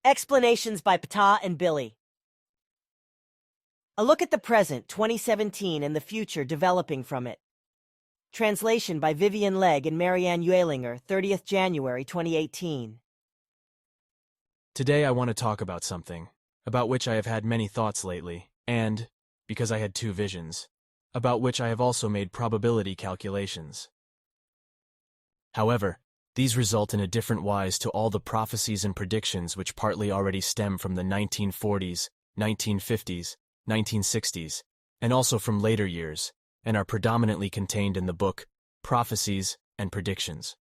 Explanations by Ptah and Billy. A look at the present, 2017, and the future developing from it. Translation by Vivienne Legg and Mariann Uehlinger, 30th January 2018. Today I want to talk about something, about which I have had many thoughts lately, and, because I had two visions, about which I have also made probability calculations. However, these result in a different wise to all the prophecies and predictions which partly already stem from the 1940s, 1950s, 1960s, and also from later years, and are predominantly contained in the book Prophecies and Predictions.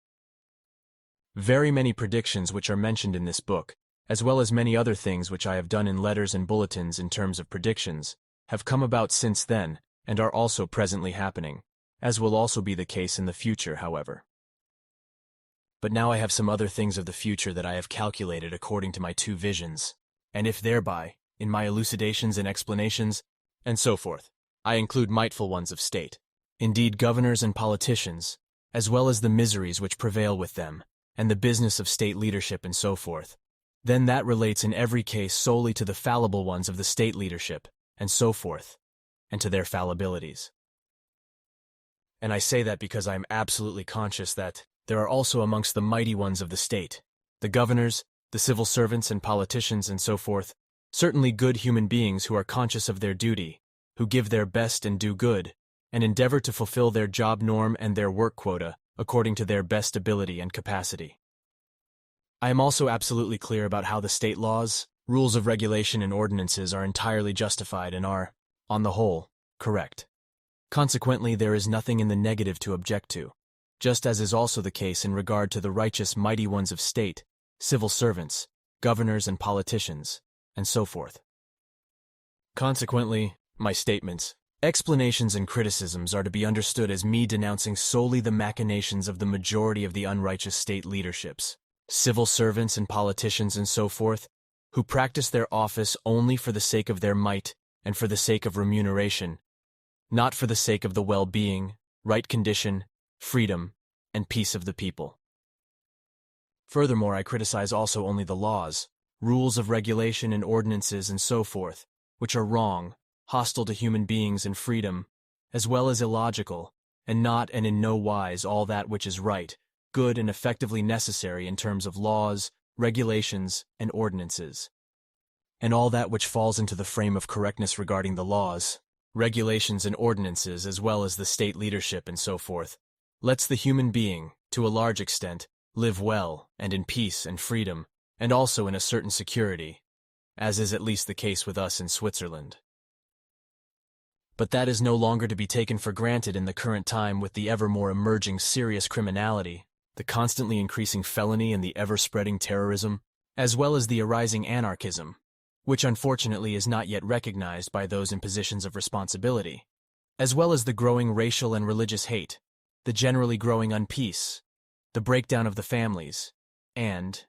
Very many predictions which are mentioned in this book, as well as many other things which I have done in letters and bulletins in terms of predictions, have come about since then and are also presently happening, as will also be the case in the future, however. But now I have some other things of the future that I have calculated according to my two visions, and if thereby, in my elucidations and explanations, and so forth, I include mightful ones of state, indeed governors and politicians, as well as the miseries which prevail with them, and the business of state leadership and so forth, then that relates in every case solely to the fallible ones of the state leadership, and so forth, and to their fallibilities. And I say that because I am absolutely conscious that there are also amongst the mighty ones of the state, the governors, the civil servants and politicians and so forth, certainly good human beings who are conscious of their duty, who give their best and do good, and endeavor to fulfill their job norm and their work quota according to their best ability and capacity. I am also absolutely clear about how the state laws, rules of regulation and ordinances are entirely justified and are, on the whole, correct. Consequently, there is nothing in the negative to object to, just as is also the case in regard to the righteous mighty ones of state, civil servants, governors and politicians, and so forth. Consequently, my statements, explanations and criticisms are to be understood as me denouncing solely the machinations of the majority of the unrighteous state leaderships, civil servants and politicians and so forth, who practice their office only for the sake of their might and for the sake of remuneration, not for the sake of the well-being, right condition, freedom, and peace of the people. Furthermore, I criticize also only the laws, rules of regulation and ordinances and so forth, which are wrong, hostile to human beings and freedom, as well as illogical, and not and in no wise all that which is right, good and effectively necessary in terms of laws, regulations, and ordinances. And all that which falls into the frame of correctness regarding the laws, regulations and ordinances as well as the state leadership and so forth, lets the human being, to a large extent, live well and in peace and freedom, and also in a certain security, as is at least the case with us in Switzerland. But that is no longer to be taken for granted in the current time with the ever more emerging serious criminality, the constantly increasing felony and the ever-spreading terrorism, as well as the arising anarchism, which unfortunately is not yet recognized by those in positions of responsibility, as well as the growing racial and religious hate, the generally growing unpeace, the breakdown of the families, and.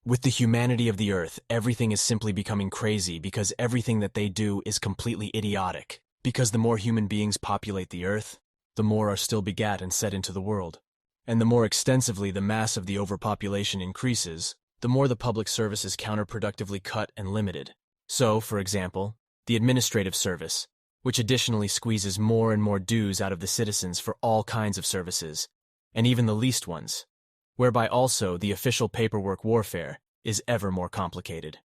With the humanity of the earth, everything is simply becoming crazy because everything that they do is completely idiotic, because the more human beings populate the earth, the more are still begat and set into the world, and the more extensively the mass of the overpopulation increases, the more the public service is counterproductively cut and limited. So, for example, the administrative service, which additionally squeezes more and more dues out of the citizens for all kinds of services, and even the least ones, whereby also the official paperwork warfare is ever more complicated.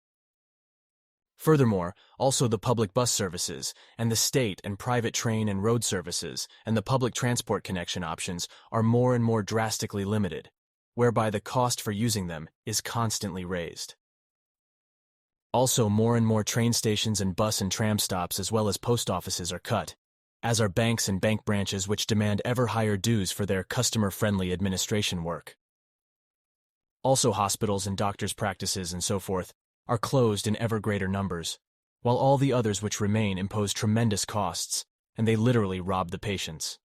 Furthermore, also the public bus services, and the state and private train and road services, and the public transport connection options are more and more drastically limited, whereby the cost for using them is constantly raised. Also, more and more train stations and bus and tram stops as well as post offices are cut, as are banks and bank branches which demand ever higher dues for their customer-friendly administration work. Also, hospitals and doctors' practices and so forth are closed in ever greater numbers, while all the others which remain impose tremendous costs, and they literally rob the patients.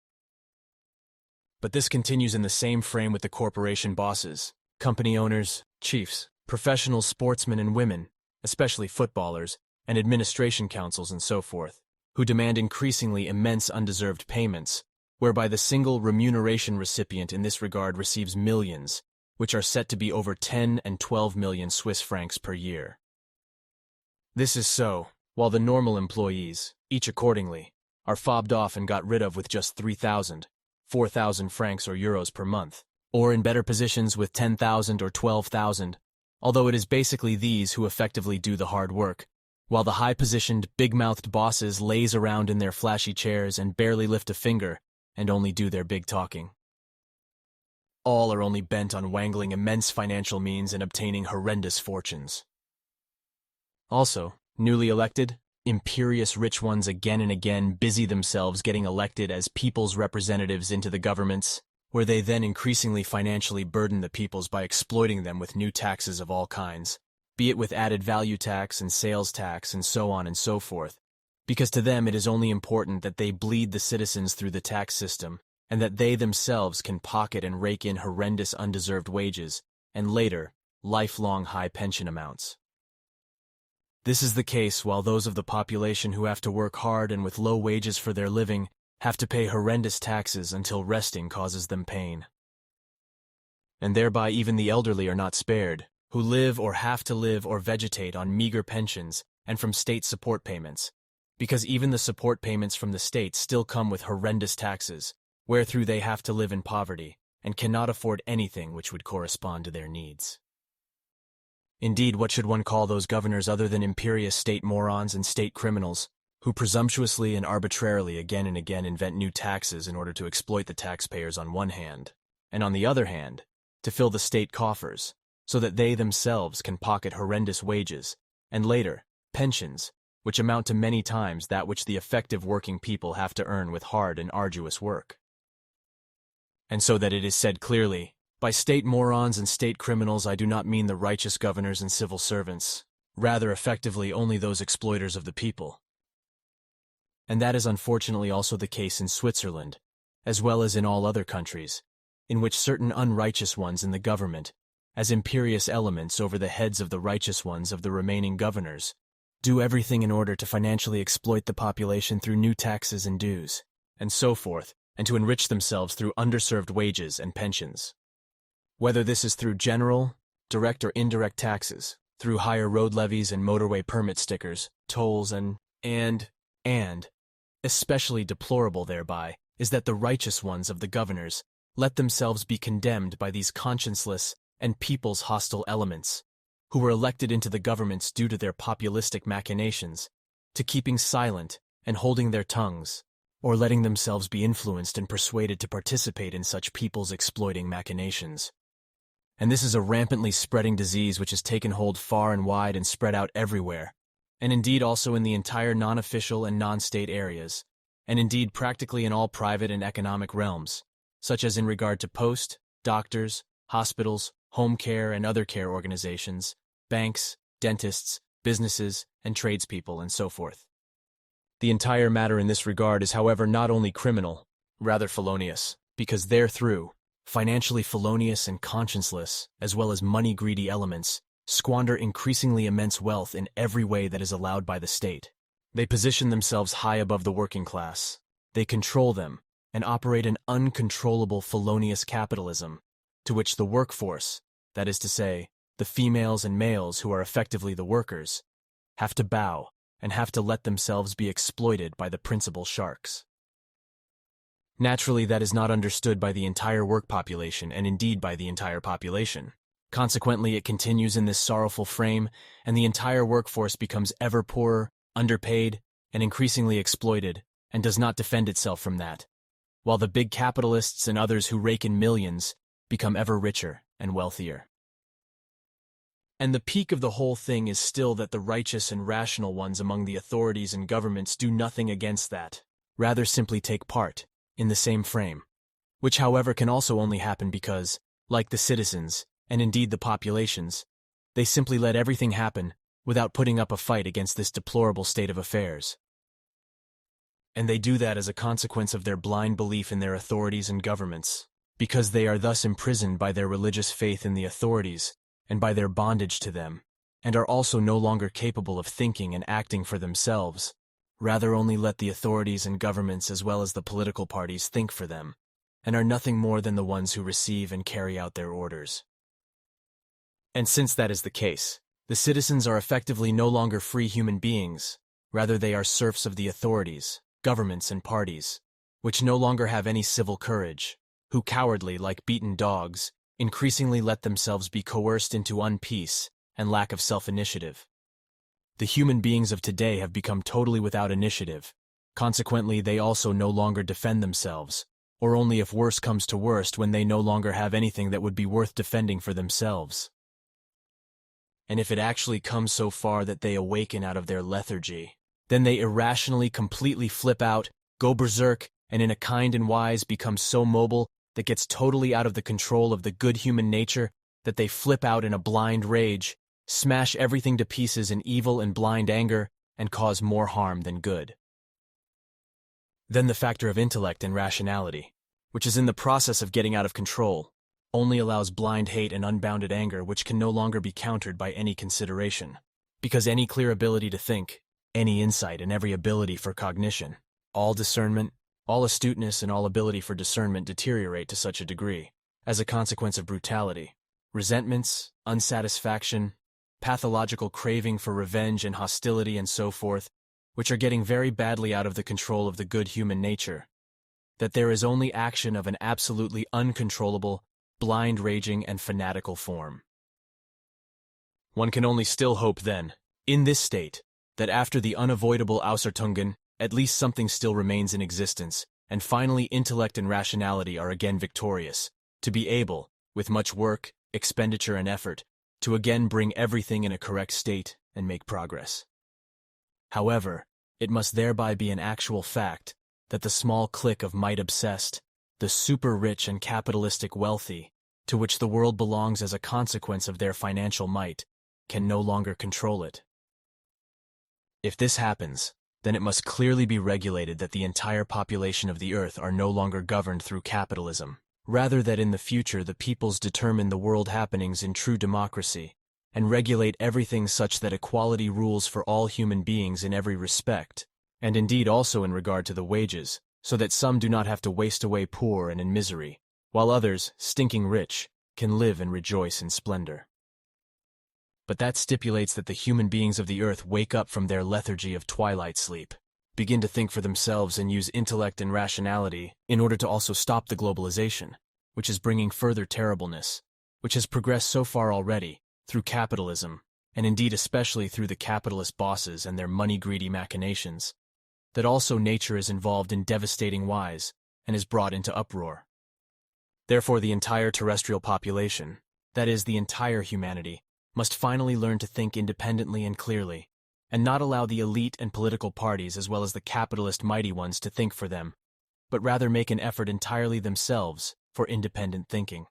But this continues in the same frame with the corporation bosses, company owners, chiefs, professional sportsmen and women, especially footballers, and administration councils and so forth, who demand increasingly immense undeserved payments, whereby the single remuneration recipient in this regard receives millions, which are set to be over 10 and 12 million Swiss francs per year. This is so, while the normal employees, each accordingly, are fobbed off and got rid of with just 3,000, 4,000 francs or euros per month, or in better positions with 10,000 or 12,000, although it is basically these who effectively do the hard work, while the high-positioned, big-mouthed bosses laze around in their flashy chairs and barely lift a finger and only do their big talking. All are only bent on wangling immense financial means and obtaining horrendous fortunes. Also, newly elected, imperious rich ones again and again busy themselves getting elected as people's representatives into the governments, where they then increasingly financially burden the peoples by exploiting them with new taxes of all kinds, be it with added value tax and sales tax and so on and so forth, because to them it is only important that they bleed the citizens through the tax system, and that they themselves can pocket and rake in horrendous undeserved wages, and later, lifelong high pension amounts. This is the case while those of the population who have to work hard and with low wages for their living have to pay horrendous taxes until resting causes them pain. And thereby even the elderly are not spared, who live or have to live or vegetate on meager pensions and from state support payments, because even the support payments from the state still come with horrendous taxes, wherethrough they have to live in poverty and cannot afford anything which would correspond to their needs. Indeed, what should one call those governors other than imperious state morons and state criminals, who presumptuously and arbitrarily again and again invent new taxes in order to exploit the taxpayers on one hand, and on the other hand, to fill the state coffers, so that they themselves can pocket horrendous wages, and later, pensions, which amount to many times that which the effective working people have to earn with hard and arduous work. And so that it is said clearly, by state morons and state criminals I do not mean the righteous governors and civil servants, rather effectively only those exploiters of the people. And that is unfortunately also the case in Switzerland, as well as in all other countries, in which certain unrighteous ones in the government, as imperious elements over the heads of the righteous ones of the remaining governors, do everything in order to financially exploit the population through new taxes and dues, and so forth, and to enrich themselves through underserved wages and pensions. Whether this is through general, direct or indirect taxes, through higher road levies and motorway permit stickers, tolls and especially deplorable thereby, is that the righteous ones of the governors let themselves be condemned by these conscienceless and people's hostile elements, who were elected into the governments due to their populistic machinations, to keeping silent and holding their tongues, or letting themselves be influenced and persuaded to participate in such people's exploiting machinations. And this is a rampantly spreading disease which has taken hold far and wide and spread out everywhere, and indeed also in the entire non-official and non-state areas, and indeed practically in all private and economic realms, such as in regard to post, doctors, hospitals, home care and other care organizations, banks, dentists, businesses, and tradespeople, and so forth. The entire matter in this regard is, however, not only criminal, rather felonious, because therethrough, financially felonious and conscienceless, as well as money-greedy elements, squander increasingly immense wealth in every way that is allowed by the state. They position themselves high above the working class. They control them, and operate an uncontrollable felonious capitalism, to which the workforce, that is to say, the females and males who are effectively the workers, have to bow and have to let themselves be exploited by the principal sharks. Naturally, that is not understood by the entire work population, and indeed by the entire population. Consequently, it continues in this sorrowful frame, and the entire workforce becomes ever poorer, underpaid, and increasingly exploited, and does not defend itself from that, while the big capitalists and others who rake in millions become ever richer and wealthier. And the peak of the whole thing is still that the righteous and rational ones among the authorities and governments do nothing against that, rather simply take part in the same frame, which however can also only happen because, like the citizens, and indeed the populations, they simply let everything happen without putting up a fight against this deplorable state of affairs. And they do that as a consequence of their blind belief in their authorities and governments, because they are thus imprisoned by their religious faith in the authorities and by their bondage to them, and are also no longer capable of thinking and acting for themselves, rather only let the authorities and governments as well as the political parties think for them, and are nothing more than the ones who receive and carry out their orders. And since that is the case, the citizens are effectively no longer free human beings, rather they are serfs of the authorities, governments and parties, which no longer have any civil courage, who cowardly, like beaten dogs, increasingly let themselves be coerced into unpeace and lack of self-initiative. The human beings of today have become totally without initiative. Consequently, they also no longer defend themselves, or only if worse comes to worst when they no longer have anything that would be worth defending for themselves. And if it actually comes so far that they awaken out of their lethargy, then they irrationally completely flip out, go berserk, and in a kind and wise become so mobile that gets totally out of the control of the good human nature that they flip out in a blind rage, smash everything to pieces in evil and blind anger, and cause more harm than good. Then the factor of intellect and rationality, which is in the process of getting out of control, only allows blind hate and unbounded anger which can no longer be countered by any consideration, because any clear ability to think, any insight and every ability for cognition, all discernment, all astuteness and all ability for discernment deteriorate to such a degree, as a consequence of brutality, resentments, unsatisfaction, pathological craving for revenge and hostility and so forth, which are getting very badly out of the control of the good human nature, that there is only action of an absolutely uncontrollable, blind raging and fanatical form. One can only still hope then, in this state, that after the unavoidable Ausertungen, at least something still remains in existence, and finally intellect and rationality are again victorious, to be able, with much work, expenditure and effort, to again bring everything in a correct state and make progress. However, it must thereby be an actual fact that the small clique of might-obsessed, the super-rich and capitalistic wealthy, to which the world belongs as a consequence of their financial might, can no longer control it. If this happens, then it must clearly be regulated that the entire population of the earth are no longer governed through capitalism, rather that in the future the peoples determine the world happenings in true democracy, and regulate everything such that equality rules for all human beings in every respect, and indeed also in regard to the wages, so that some do not have to waste away poor and in misery, while others, stinking rich, can live and rejoice in splendor. But that stipulates that the human beings of the earth wake up from their lethargy of twilight sleep, begin to think for themselves and use intellect and rationality in order to also stop the globalization, which is bringing further terribleness, which has progressed so far already, through capitalism, and indeed especially through the capitalist bosses and their money-greedy machinations, that also nature is involved in devastating wise and is brought into uproar. Therefore the entire terrestrial population, that is, the entire humanity, must finally learn to think independently and clearly, and not allow the elite and political parties as well as the capitalist mighty ones to think for them, but rather make an effort entirely themselves for independent thinking.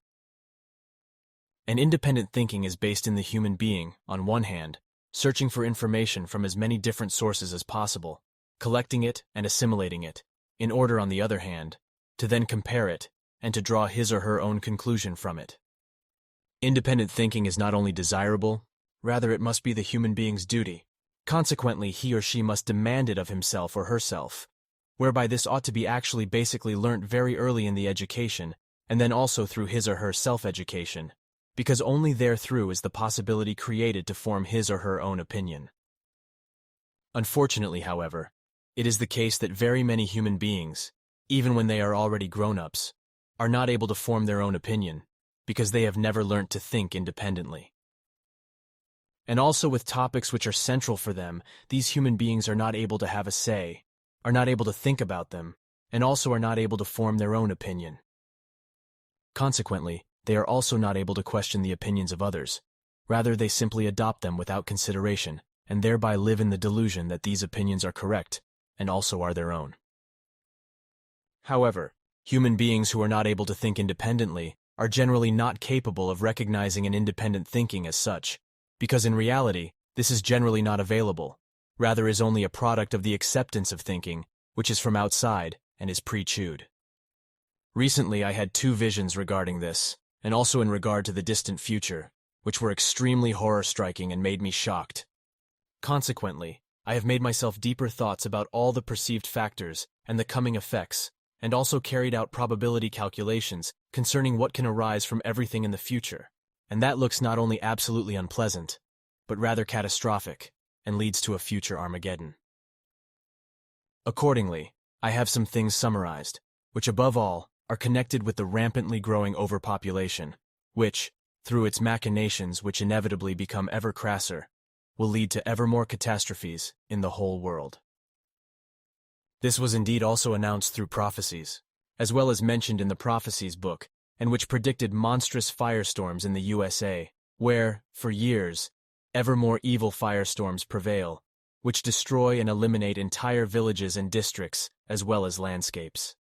And independent thinking is based in the human being, on one hand, searching for information from as many different sources as possible, collecting it and assimilating it, in order, on the other hand, to then compare it and to draw his or her own conclusion from it. Independent thinking is not only desirable, rather it must be the human being's duty. Consequently, he or she must demand it of himself or herself, whereby this ought to be actually basically learnt very early in the education, and then also through his or her self-education, because only therethrough is the possibility created to form his or her own opinion. Unfortunately, however, it is the case that very many human beings, even when they are already grown-ups, are not able to form their own opinion, because they have never learnt to think independently. And also with topics which are central for them, these human beings are not able to have a say, are not able to think about them, and also are not able to form their own opinion. Consequently, they are also not able to question the opinions of others. Rather, they simply adopt them without consideration, and thereby live in the delusion that these opinions are correct, and also are their own. However, human beings who are not able to think independently are generally not capable of recognizing an independent thinking as such, because in reality, this is generally not available, rather is only a product of the acceptance of thinking, which is from outside and is pre-chewed. Recently I had two visions regarding this, and also in regard to the distant future, which were extremely horror-striking and made me shocked. Consequently, I have made myself deeper thoughts about all the perceived factors and the coming effects, and also carried out probability calculations concerning what can arise from everything in the future, and that looks not only absolutely unpleasant, but rather catastrophic, and leads to a future Armageddon. Accordingly, I have some things summarized, which above all are connected with the rampantly growing overpopulation, which, through its machinations which inevitably become ever crasser, will lead to ever more catastrophes in the whole world. This was indeed also announced through prophecies, as well as mentioned in the Prophecies book, and which predicted monstrous firestorms in the USA, where, for years, ever more evil firestorms prevail, which destroy and eliminate entire villages and districts, as well as landscapes.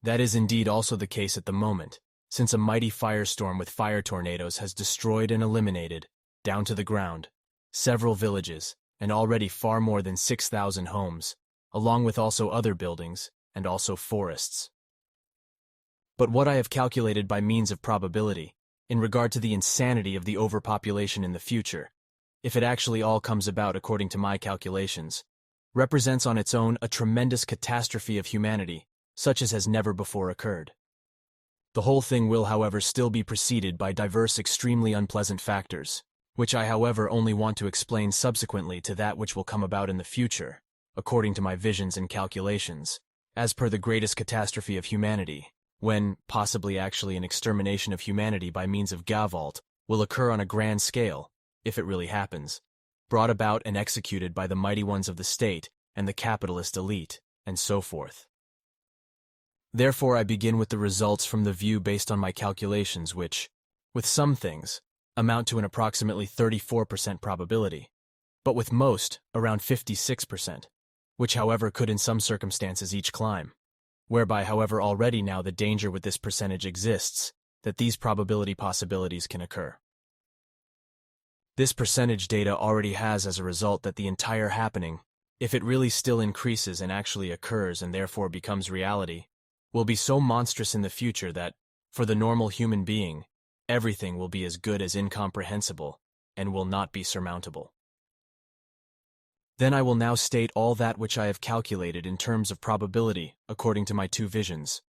That is indeed also the case at the moment, since a mighty firestorm with fire tornadoes has destroyed and eliminated, down to the ground, several villages, and already far more than 6,000 homes, along with also other buildings, and also forests. But what I have calculated by means of probability, in regard to the insanity of the overpopulation in the future, if it actually all comes about according to my calculations, represents on its own a tremendous catastrophe of humanity, such as has never before occurred. The whole thing will, however, still be preceded by diverse extremely unpleasant factors, which I, however, only want to explain subsequently to that which will come about in the future, according to my visions and calculations, as per the greatest catastrophe of humanity, when, possibly actually an extermination of humanity by means of Gavalt, will occur on a grand scale, if it really happens, brought about and executed by the mighty ones of the state and the capitalist elite, and so forth. Therefore I begin with the results from the view based on my calculations which, with some things, amount to an approximately 34% probability, but with most, around 56%, which however could in some circumstances each climb, whereby however already now the danger with this percentage exists, that these probability possibilities can occur. This percentage data already has as a result that the entire happening, if it really still increases and actually occurs and therefore becomes reality, will be so monstrous in the future that, for the normal human being, everything will be as good as incomprehensible and will not be surmountable. Then I will now state all that which I have calculated in terms of probability according to my two visions,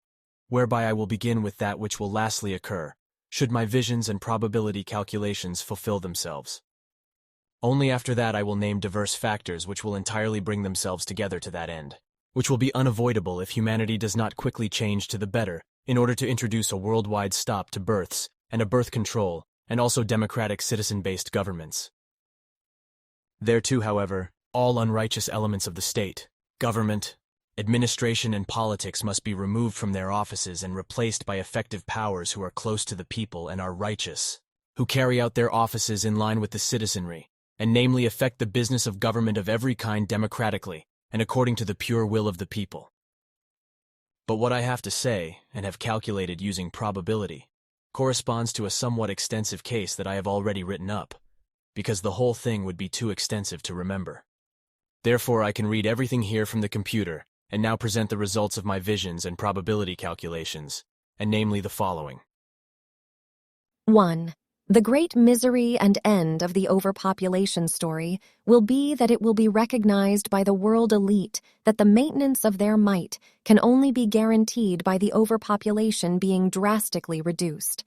whereby I will begin with that which will lastly occur, should my visions and probability calculations fulfill themselves. Only after that I will name diverse factors which will entirely bring themselves together to that end, which will be unavoidable if humanity does not quickly change to the better in order to introduce a worldwide stop to births and a birth control and also democratic citizen-based governments. Thereto, however, all unrighteous elements of the state, government, administration and politics must be removed from their offices and replaced by effective powers who are close to the people and are righteous, who carry out their offices in line with the citizenry, and namely effect the business of government of every kind democratically and according to the pure will of the people. But what I have to say, and have calculated using probability, corresponds to a somewhat extensive case that I have already written up, because the whole thing would be too extensive to remember. Therefore I can read everything here from the computer, and now present the results of my visions and probability calculations, and namely the following. 1. The great misery and end of the overpopulation story will be that it will be recognized by the world elite that the maintenance of their might can only be guaranteed by the overpopulation being drastically reduced,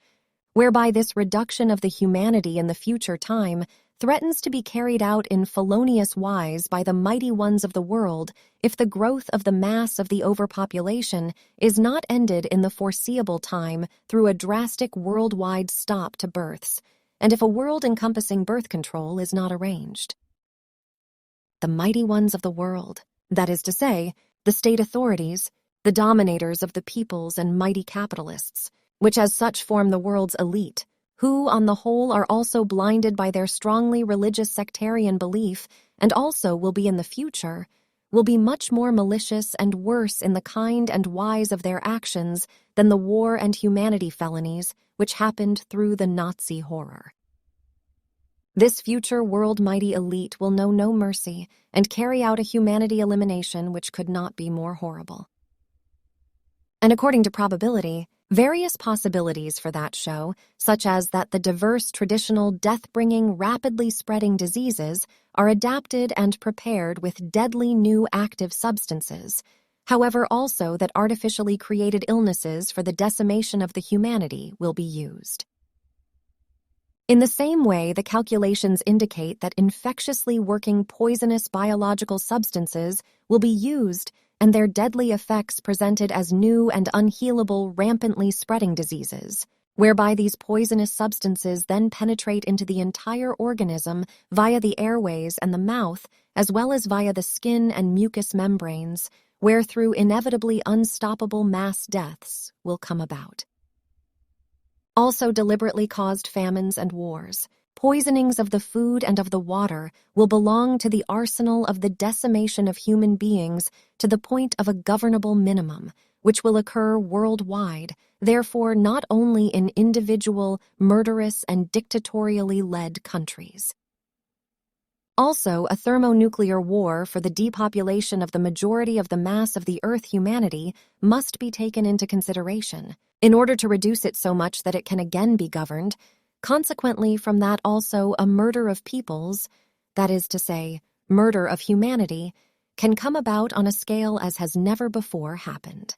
whereby this reduction of the humanity in the future time threatens to be carried out in felonious wise by the mighty ones of the world if the growth of the mass of the overpopulation is not ended in the foreseeable time through a drastic worldwide stop to births, and if a world-encompassing birth control is not arranged. The mighty ones of the world, that is to say, the state authorities, the dominators of the peoples and mighty capitalists, which as such form the world's elite, who, on the whole, are also blinded by their strongly religious sectarian belief, and also will be in the future, will be much more malicious and worse in the kind and wise of their actions than the war and humanity felonies which happened through the Nazi horror. This future world mighty elite will know no mercy and carry out a humanity elimination which could not be more horrible. And according to probability, various possibilities for that show, such as that the diverse traditional death-bringing, rapidly spreading diseases are adapted and prepared with deadly new active substances, however also that artificially created illnesses for the decimation of the humanity will be used. In the same way, the calculations indicate that infectiously working poisonous biological substances will be used and their deadly effects presented as new and unhealable, rampantly spreading diseases, whereby these poisonous substances then penetrate into the entire organism via the airways and the mouth, as well as via the skin and mucous membranes, where through inevitably unstoppable mass deaths will come about. Also deliberately caused famines and wars. Poisonings of the food and of the water will belong to the arsenal of the decimation of human beings to the point of a governable minimum, which will occur worldwide, therefore not only in individual, murderous, and dictatorially led countries. Also, a thermonuclear war for the depopulation of the majority of the mass of the Earth humanity must be taken into consideration, in order to reduce it so much that it can again be governed. Consequently, from that also a murder of peoples, that is to say, murder of humanity, can come about on a scale as has never before happened.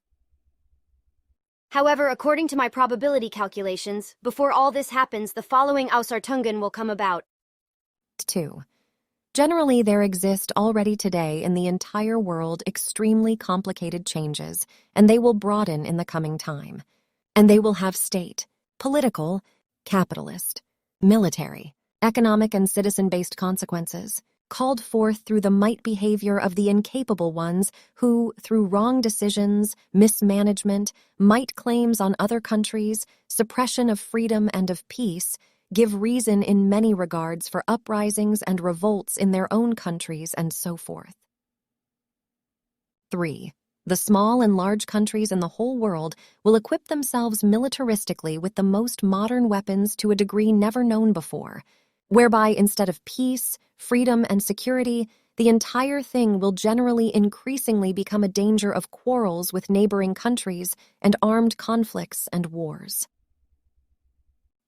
However, according to my probability calculations, before all this happens, the following Ausartungen will come about. 2. Generally, there exist already today in the entire world extremely complicated changes, and they will broaden in the coming time. And they will have state, political, capitalist, military, economic and citizen-based consequences, called forth through the might behavior of the incapable ones who, through wrong decisions, mismanagement, might claims on other countries, suppression of freedom and of peace, give reason in many regards for uprisings and revolts in their own countries and so forth. 3. The small and large countries in the whole world will equip themselves militaristically with the most modern weapons to a degree never known before, whereby instead of peace, freedom, and security, the entire thing will generally increasingly become a danger of quarrels with neighboring countries and armed conflicts and wars.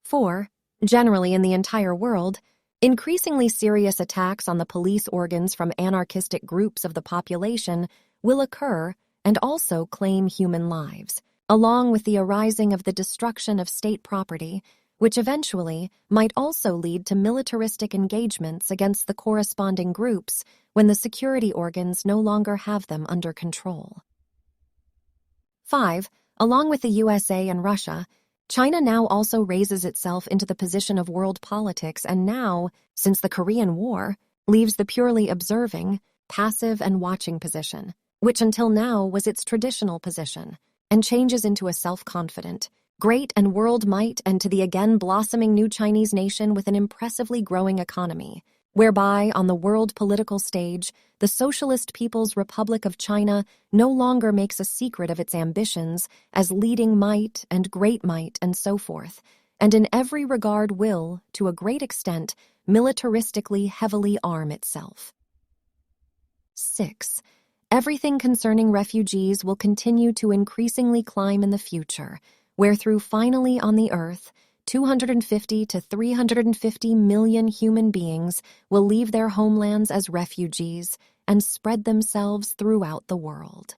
4. Generally in the entire world, increasingly serious attacks on the police organs from anarchistic groups of the population will occur and also claim human lives, along with the arising of the destruction of state property, which eventually might also lead to militaristic engagements against the corresponding groups when the security organs no longer have them under control. 5. Along with the USA and Russia, China now also raises itself into the position of world politics and now, since the Korean War, leaves the purely observing, passive and watching position, which until now was its traditional position, and changes into a self-confident, great and world might and to the again blossoming new Chinese nation with an impressively growing economy, whereby, on the world political stage, the Socialist People's Republic of China no longer makes a secret of its ambitions as leading might and great might and so forth, and in every regard will, to a great extent, militaristically heavily arm itself. 6. Everything concerning refugees will continue to increasingly climb in the future, wherethrough finally on the earth, 250 to 350 million human beings will leave their homelands as refugees and spread themselves throughout the world.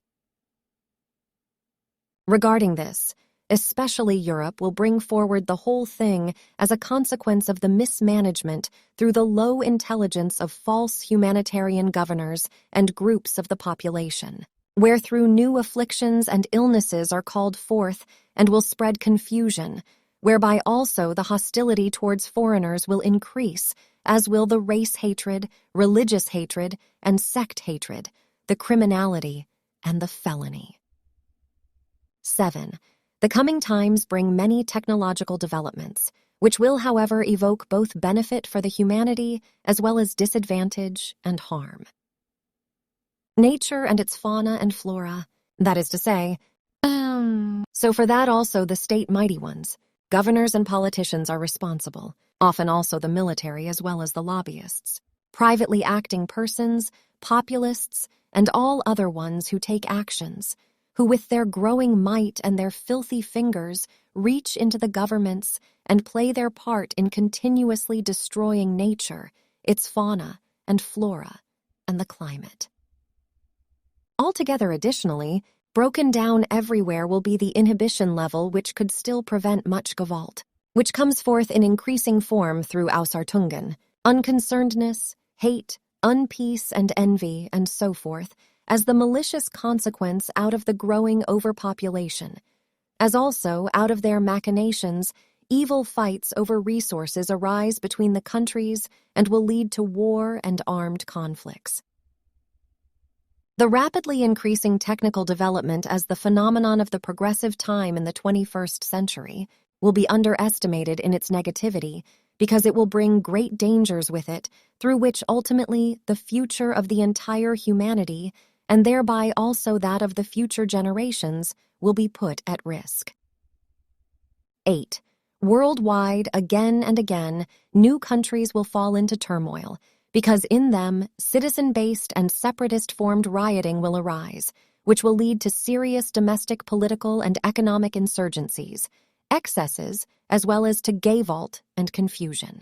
Regarding this, especially Europe will bring forward the whole thing as a consequence of the mismanagement through the low intelligence of false humanitarian governors and groups of the population, wherethrough new afflictions and illnesses are called forth and will spread confusion, whereby also the hostility towards foreigners will increase, as will the race hatred, religious hatred, and sect hatred, the criminality, and the felony. 7. The coming times bring many technological developments, which will, however, evoke both benefit for the humanity as well as disadvantage and harm. Nature and its fauna and flora, that is to say, so for that also the state mighty ones, governors and politicians are responsible, often also the military as well as the lobbyists, privately acting persons, populists, and all other ones who take actions, who with their growing might and their filthy fingers reach into the governments and play their part in continuously destroying nature, its fauna and flora, and the climate. Altogether, additionally, broken down everywhere will be the inhibition level which could still prevent much gavolt, which comes forth in increasing form through Ausartungen, unconcernedness, hate, unpeace and envy, and so forth, as the malicious consequence out of the growing overpopulation, as also out of their machinations, evil fights over resources arise between the countries and will lead to war and armed conflicts. The rapidly increasing technical development as the phenomenon of the progressive time in the 21st century will be underestimated in its negativity because it will bring great dangers with it, through which ultimately the future of the entire humanity, and thereby also that of the future generations, will be put at risk. 8. Worldwide, again and again, new countries will fall into turmoil, because in them citizen-based and separatist-formed rioting will arise, which will lead to serious domestic political and economic insurgencies, excesses, as well as to gayvault and confusion.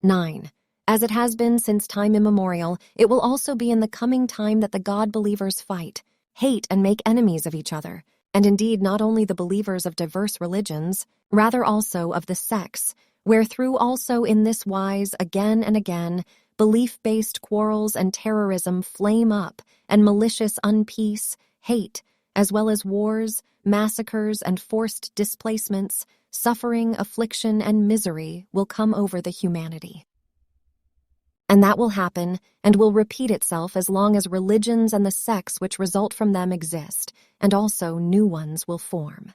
9. As it has been since time immemorial, it will also be in the coming time that the God-believers fight, hate, and make enemies of each other, and indeed not only the believers of diverse religions, rather also of the sects, wherethrough also in this wise again and again belief-based quarrels and terrorism flame up, and malicious unpeace, hate, as well as wars, massacres, and forced displacements, suffering, affliction, and misery will come over the humanity. And that will happen and will repeat itself as long as religions and the sects which result from them exist, and also new ones will form.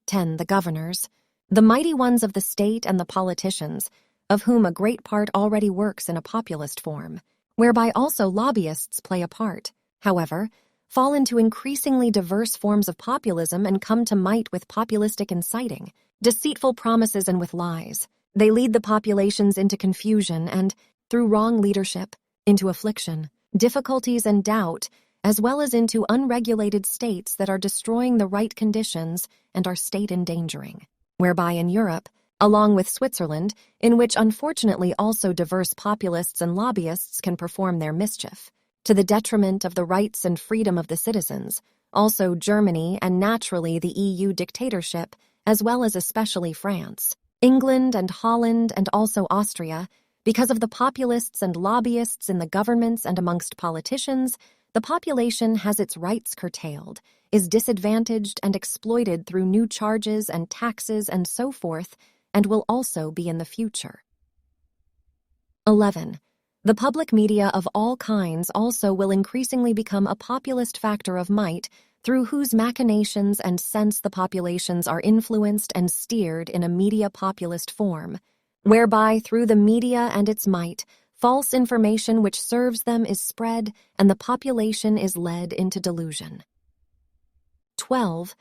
10. The governors, the mighty ones of the state and the politicians, of whom a great part already works in a populist form, whereby also lobbyists play a part, however, fall into increasingly diverse forms of populism and come to might with populistic inciting, deceitful promises and with lies. They lead the populations into confusion and, through wrong leadership, into affliction, difficulties and doubt, as well as into unregulated states that are destroying the right conditions and are state endangering, whereby in Europe, along with Switzerland, in which unfortunately also diverse populists and lobbyists can perform their mischief, to the detriment of the rights and freedom of the citizens, also Germany and naturally the EU dictatorship, as well as especially France, England and Holland and also Austria, because of the populists and lobbyists in the governments and amongst politicians, the population has its rights curtailed, is disadvantaged and exploited through new charges and taxes and so forth, and will also be in the future. 11. The public media of all kinds also will increasingly become a populist factor of might, through whose machinations and sense the populations are influenced and steered in a media populist form, whereby through the media and its might, false information which serves them is spread and the population is led into delusion. 12.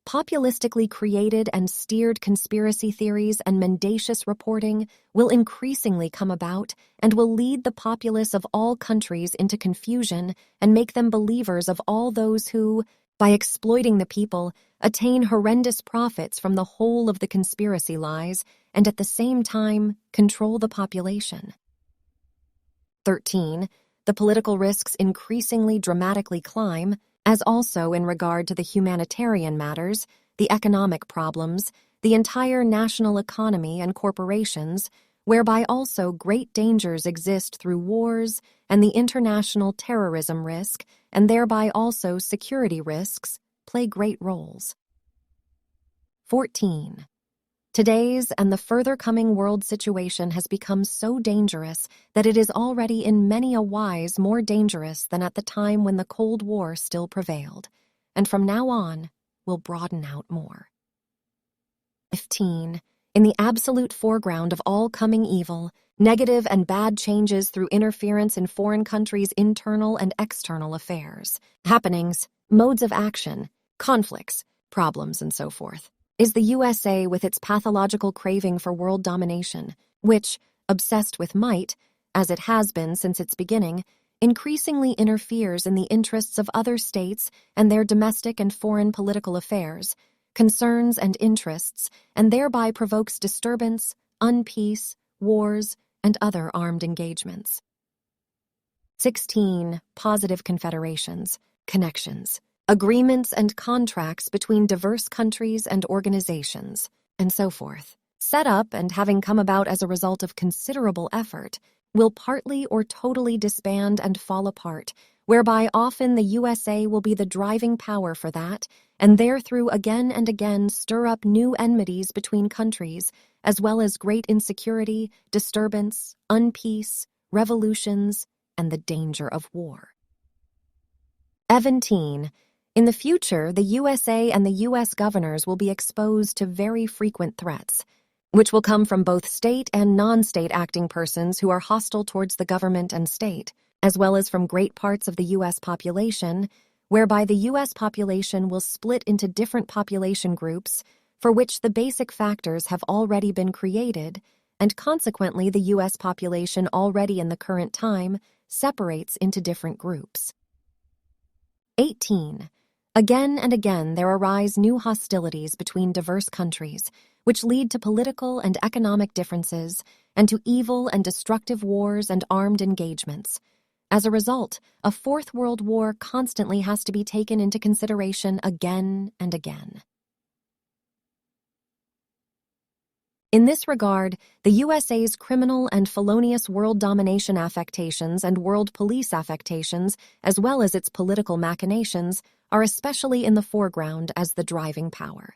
Populistically created and steered conspiracy theories and mendacious reporting will increasingly come about and will lead the populace of all countries into confusion and make them believers of all those who, by exploiting the people, attain horrendous profits from the whole of the conspiracy lies and at the same time control the population. 13. The political risks increasingly dramatically climb, as also in regard to the humanitarian matters, the economic problems, the entire national economy and corporations, whereby also great dangers exist through wars and the international terrorism risk, and thereby also security risks, play great roles. 14. Today's and the further coming world situation has become so dangerous that it is already in many a wise more dangerous than at the time when the Cold War still prevailed, and from now on will broaden out more. 15. In the absolute foreground of all coming evil, negative and bad changes through interference in foreign countries' internal and external affairs, happenings, modes of action, conflicts, problems, and so forth, is the USA with its pathological craving for world domination, which, obsessed with might, as it has been since its beginning, increasingly interferes in the interests of other states and their domestic and foreign political affairs, concerns and interests, and thereby provokes disturbance, unpeace, wars, and other armed engagements. 16. Positive confederations, connections, agreements and contracts between diverse countries and organizations, and so forth, set up and having come about as a result of considerable effort, will partly or totally disband and fall apart, whereby often the USA will be the driving power for that, and therethrough again and again stir up new enmities between countries, as well as great insecurity, disturbance, unpeace, revolutions, and the danger of war. 17. In the future, the USA and the U.S. governors will be exposed to very frequent threats, which will come from both state and non-state acting persons who are hostile towards the government and state, as well as from great parts of the U.S. population, whereby the U.S. population will split into different population groups for which the basic factors have already been created, and consequently the U.S. population already in the current time separates into different groups. 18. Again and again there arise new hostilities between diverse countries, which lead to political and economic differences and to evil and destructive wars and armed engagements. As a result, a Fourth World War constantly has to be taken into consideration again and again. In this regard, the USA's criminal and felonious world domination affectations and world police affectations, as well as its political machinations, are especially in the foreground as the driving power.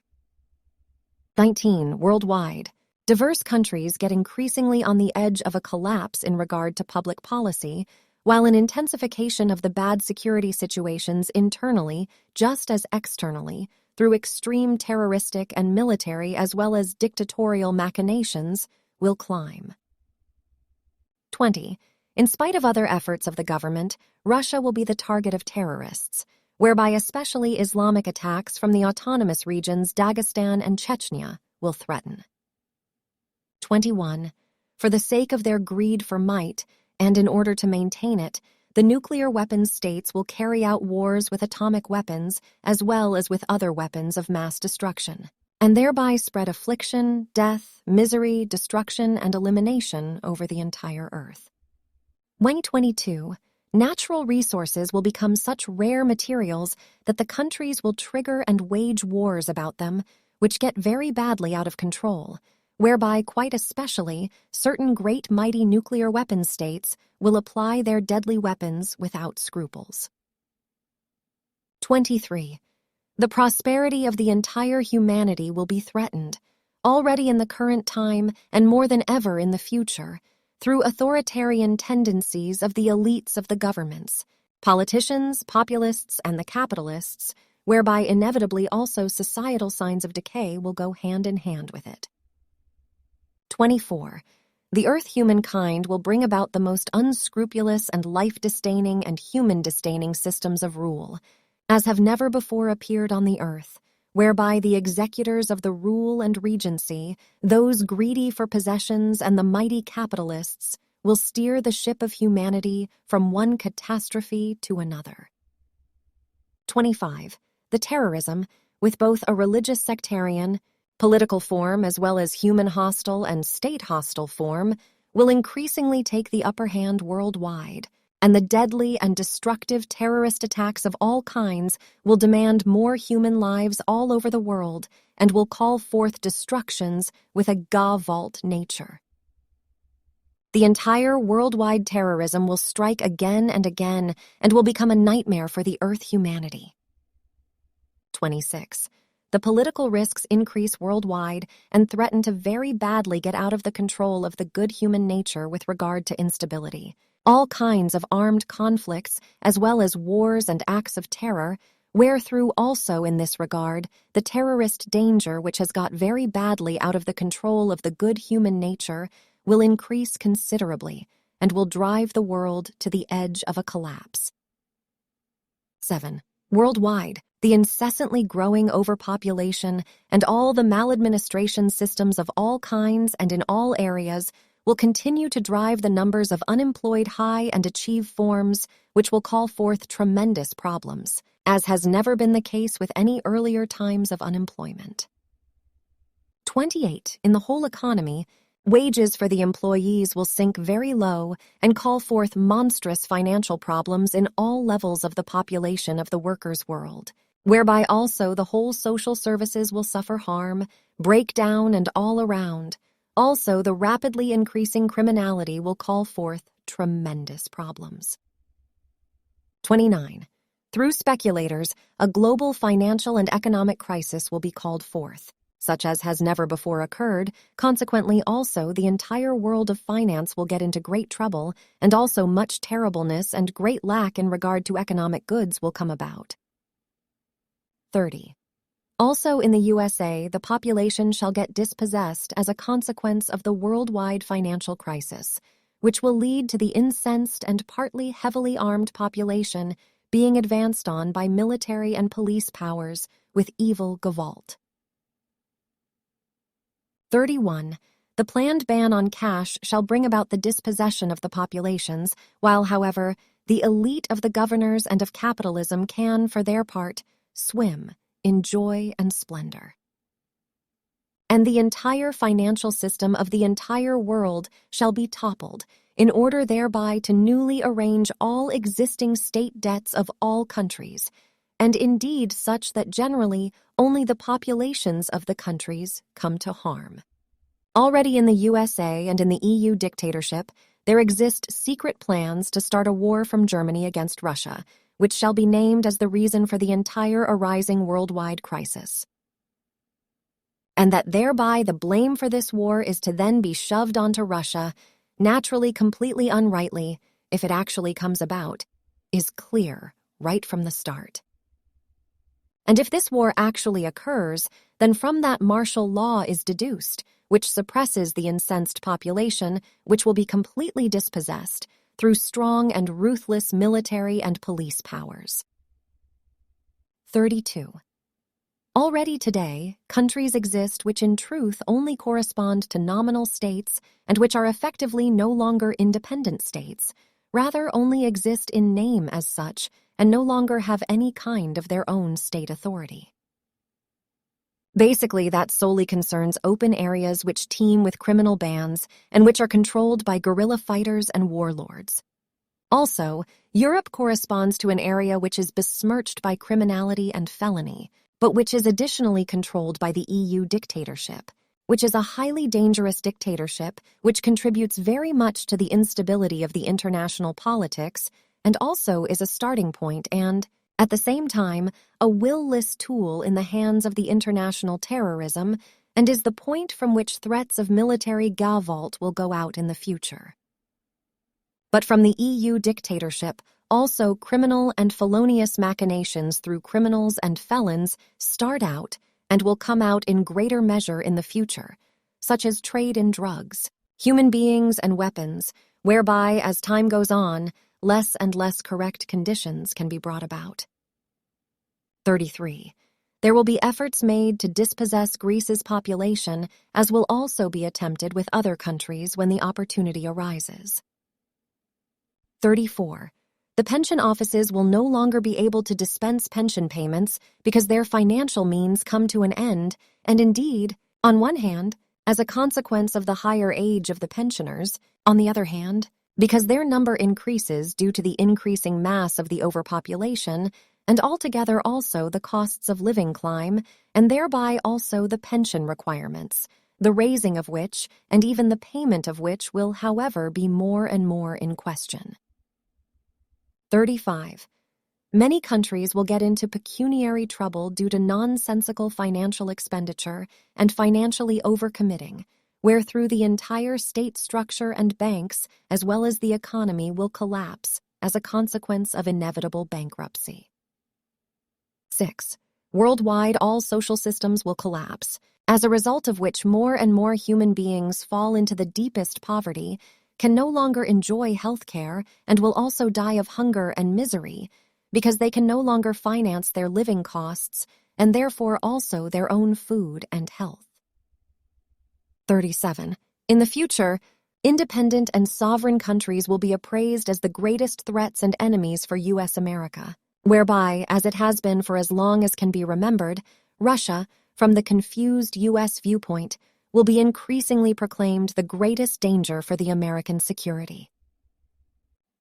19. Worldwide. Diverse countries get increasingly on the edge of a collapse in regard to public policy, while an intensification of the bad security situations internally, just as externally, through extreme terroristic and military as well as dictatorial machinations, will climb. 20. In spite of other efforts of the government, Russia will be the target of terrorists, whereby especially Islamic attacks from the autonomous regions Dagestan and Chechnya will threaten. 21. For the sake of their greed for might, and in order to maintain it, the nuclear weapons states will carry out wars with atomic weapons as well as with other weapons of mass destruction, and thereby spread affliction, death, misery, destruction, and elimination over the entire earth. 22. Natural resources will become such rare materials that the countries will trigger and wage wars about them, which get very badly out of control, whereby quite especially certain great mighty nuclear weapon states will apply their deadly weapons without scruples. 23. The prosperity of the entire humanity will be threatened, already in the current time and more than ever in the future, through authoritarian tendencies of the elites of the governments, politicians, populists, and the capitalists, whereby inevitably also societal signs of decay will go hand in hand with it. 24. The earth humankind will bring about the most unscrupulous and life-disdaining and human-disdaining systems of rule, as have never before appeared on the earth, whereby the executors of the rule and regency, those greedy for possessions and the mighty capitalists, will steer the ship of humanity from one catastrophe to another. 25. The terrorism, with both a religious sectarian, political form as well as human hostile and state hostile form, will increasingly take the upper hand worldwide, and the deadly and destructive terrorist attacks of all kinds will demand more human lives all over the world and will call forth destructions with a gavolt nature. The entire worldwide terrorism will strike again and again and will become a nightmare for the earth humanity. 26. The political risks increase worldwide and threaten to very badly get out of the control of the good human nature with regard to instability. All kinds of armed conflicts, as well as wars and acts of terror, wherethrough also in this regard, the terrorist danger which has got very badly out of the control of the good human nature will increase considerably and will drive the world to the edge of a collapse. 7. Worldwide, the incessantly growing overpopulation and all the maladministration systems of all kinds and in all areas will continue to drive the numbers of unemployed high and achieve forms which will call forth tremendous problems, as has never been the case with any earlier times of unemployment. 28. In the whole economy, wages for the employees will sink very low and call forth monstrous financial problems in all levels of the population of the workers' world. whereby also the whole social services will suffer harm, break down, and all around. Also, the rapidly increasing criminality will call forth tremendous problems. 29. Through speculators, a global financial and economic crisis will be called forth, such as has never before occurred. Consequently, also, the entire world of finance will get into great trouble, and also much terribleness and great lack in regard to economic goods will come about. 30. Also in the USA, the population shall get dispossessed as a consequence of the worldwide financial crisis, which will lead to the incensed and partly heavily armed population being advanced on by military and police powers with evil gavolt. 31. The planned ban on cash shall bring about the dispossession of the populations, while, however, the elite of the governors and of capitalism can, for their part, swim in joy and splendor. And the entire financial system of the entire world shall be toppled, in order thereby to newly arrange all existing state debts of all countries, and indeed such that generally only the populations of the countries come to harm. Already in the USA and in the EU dictatorship, there exist secret plans to start a war from Germany against Russia, which shall be named as the reason for the entire arising worldwide crisis. And that thereby the blame for this war is to then be shoved onto Russia, naturally completely unrightly, if it actually comes about, is clear right from the start. And if this war actually occurs, then from that martial law is deduced, which suppresses the incensed population, which will be completely dispossessed, through strong and ruthless military and police powers. 32. Already today, countries exist which in truth only correspond to nominal states and which are effectively no longer independent states, rather only exist in name as such and no longer have any kind of their own state authority. Basically, that solely concerns open areas which teem with criminal bands and which are controlled by guerrilla fighters and warlords. Also, Europe corresponds to an area which is besmirched by criminality and felony, but which is additionally controlled by the EU dictatorship, which is a highly dangerous dictatorship which contributes very much to the instability of the international politics and also is a starting point and, at the same time, a will-less tool in the hands of the international terrorism and is the point from which threats of military gavolt will go out in the future. But from the EU dictatorship, also criminal and felonious machinations through criminals and felons start out and will come out in greater measure in the future, such as trade in drugs, human beings and weapons, whereby, as time goes on, less and less correct conditions can be brought about. 33. There will be efforts made to dispossess Greece's population, as will also be attempted with other countries when the opportunity arises. 34. The pension offices will no longer be able to dispense pension payments because their financial means come to an end, and indeed, on one hand, as a consequence of the higher age of the pensioners, on the other hand, because their number increases due to the increasing mass of the overpopulation, and altogether also the costs of living climb, and thereby also the pension requirements, the raising of which, and even the payment of which will, however, be more and more in question. 35. Many countries will get into pecuniary trouble due to nonsensical financial expenditure and financially overcommitting, wherethrough the entire state structure and banks, as well as the economy, will collapse as a consequence of inevitable bankruptcy. 6. Worldwide, all social systems will collapse, as a result of which more and more human beings fall into the deepest poverty, can no longer enjoy health care, and will also die of hunger and misery, because they can no longer finance their living costs, and therefore also their own food and health. 37. In the future, independent and sovereign countries will be appraised as the greatest threats and enemies for U.S. America, whereby, as it has been for as long as can be remembered, Russia, from the confused U.S. viewpoint, will be increasingly proclaimed the greatest danger for the American security.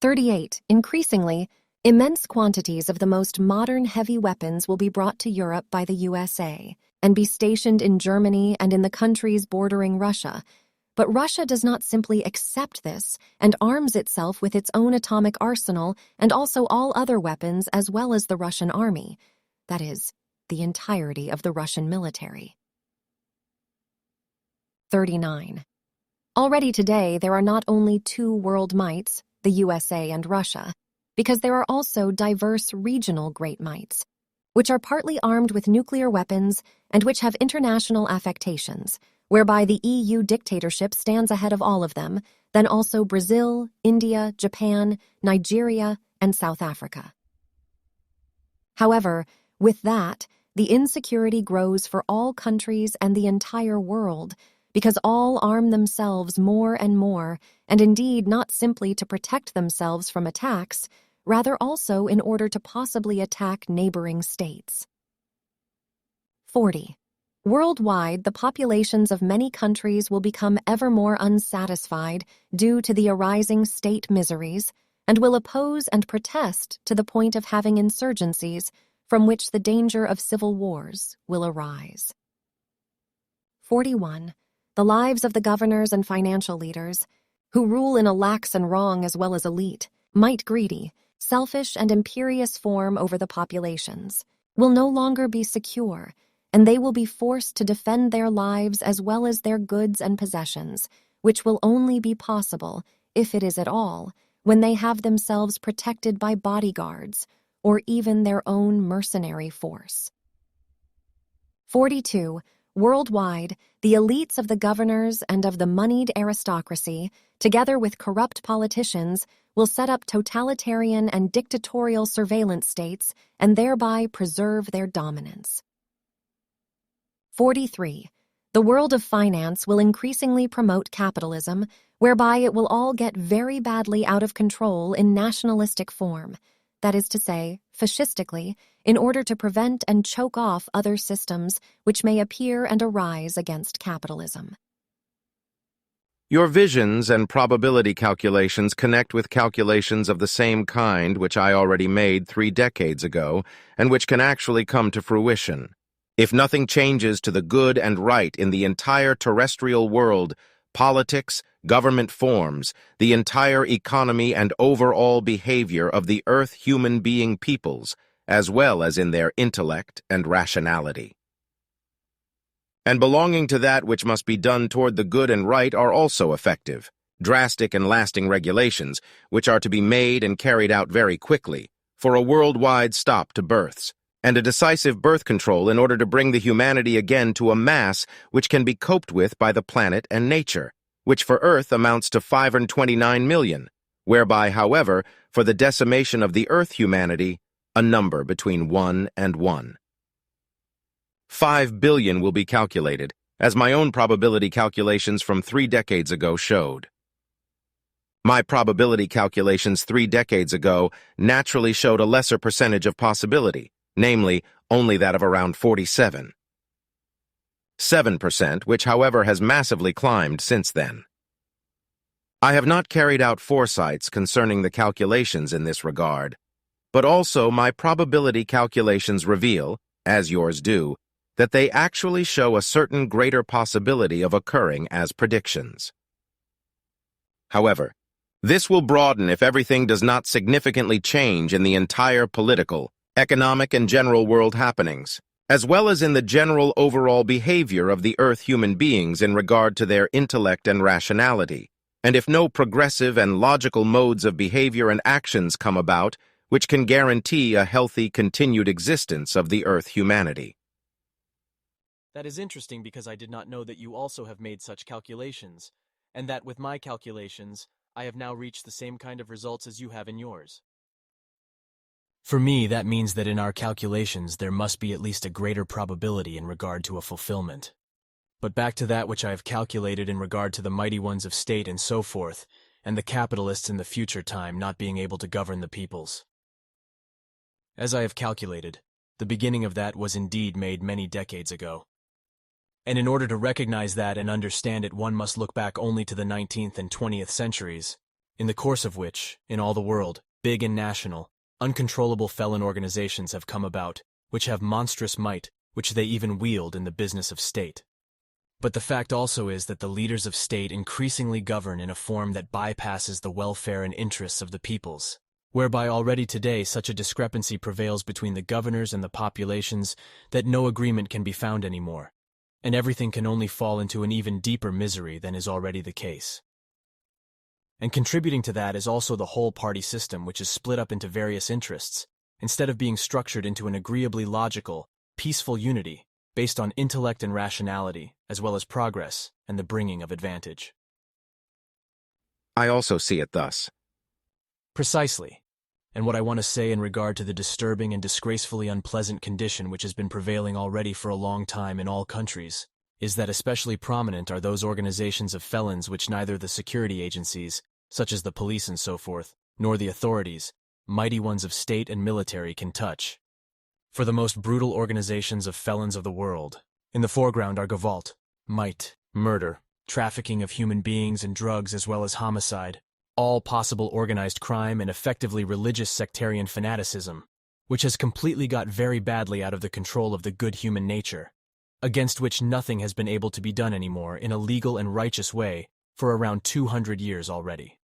38. Increasingly, Immense quantities of the most modern heavy weapons will be brought to Europe by the USA and be stationed in Germany and in the countries bordering Russia. But Russia does not simply accept this and arms itself with its own atomic arsenal and also all other weapons as well as the Russian army. That is, the entirety of the Russian military. 39. Already today, there are not only two world mights, the USA and Russia, because there are also diverse regional great mights, which are partly armed with nuclear weapons and which have international affectations, whereby the EU dictatorship stands ahead of all of them, then also Brazil, India, Japan, Nigeria, and South Africa. However, with that, the insecurity grows for all countries and the entire world, because all arm themselves more and more, and indeed not simply to protect themselves from attacks, rather also in order to possibly attack neighboring states. 40. Worldwide, the populations of many countries will become ever more unsatisfied due to the arising state miseries, and will oppose and protest to the point of having insurgencies from which the danger of civil wars will arise. 41. The lives of the governors and financial leaders, who rule in a lax and wrong as well as elite, might-greedy, selfish and imperious form over the populations, will no longer be secure, and they will be forced to defend their lives as well as their goods and possessions, which will only be possible, if it is at all, when they have themselves protected by bodyguards, or even their own mercenary force. 42. Worldwide, the elites of the governors and of the moneyed aristocracy, together with corrupt politicians, will set up totalitarian and dictatorial surveillance states and thereby preserve their dominance. 43. The world of finance will increasingly promote capitalism, whereby it will all get very badly out of control in nationalistic form, that is to say, fascistically, in order to prevent and choke off other systems which may appear and arise against capitalism. Your visions and probability calculations connect with calculations of the same kind which I already made 3 decades ago and which can actually come to fruition. If nothing changes to the good and right in the entire terrestrial world, politics, government forms, the entire economy and overall behavior of the Earth human being peoples, as well as in their intellect and rationality. And belonging to that which must be done toward the good and right are also effective, drastic and lasting regulations, which are to be made and carried out very quickly, for a worldwide stop to births, and a decisive birth control in order to bring the humanity again to a mass which can be coped with by the planet and nature, which for Earth amounts to 529 million, whereby, however, for the decimation of the Earth humanity, a number between 1 and 1. 5 billion will be calculated, as my own probability calculations from 3 decades ago showed. My probability calculations 3 decades ago naturally showed a lesser percentage of possibility, namely, only that of around 47. 7%, which, however, has massively climbed since then. I have not carried out foresights concerning the calculations in this regard, but also my probability calculations reveal, as yours do, that they actually show a certain greater possibility of occurring as predictions. However, this will broaden if everything does not significantly change in the entire political, economic, and general world happenings, as well as in the general overall behavior of the Earth human beings in regard to their intellect and rationality, and if no progressive and logical modes of behavior and actions come about which can guarantee a healthy continued existence of the Earth humanity. That is interesting because I did not know that you also have made such calculations, and that with my calculations, I have now reached the same kind of results as you have in yours. For me, that means that in our calculations there must be at least a greater probability in regard to a fulfillment. But back to that which I have calculated in regard to the mighty ones of state and so forth, and the capitalists in the future time not being able to govern the peoples. As I have calculated, the beginning of that was indeed made many decades ago. And in order to recognize that and understand it, one must look back only to the 19th and 20th centuries, in the course of which, in all the world, big and national, uncontrollable felon organizations have come about, which have monstrous might, which they even wield in the business of state. But the fact also is that the leaders of state increasingly govern in a form that bypasses the welfare and interests of the peoples, whereby already today such a discrepancy prevails between the governors and the populations that no agreement can be found anymore, and everything can only fall into an even deeper misery than is already the case. And contributing to that is also the whole party system, which is split up into various interests, instead of being structured into an agreeably logical, peaceful unity based on intellect and rationality, as well as progress and the bringing of advantage. I also see it thus. Precisely. And what I want to say in regard to the disturbing and disgracefully unpleasant condition which has been prevailing already for a long time in all countries is that especially prominent are those organizations of felons which neither the security agencies, such as the police and so forth, nor the authorities, mighty ones of state and military, can touch. For the most brutal organizations of felons of the world, in the foreground are Gewalt, might, murder, trafficking of human beings and drugs as well as homicide, all possible organized crime and effectively religious sectarian fanaticism, which has completely got very badly out of the control of the good human nature, against which nothing has been able to be done anymore in a legal and righteous way for around 200 years already.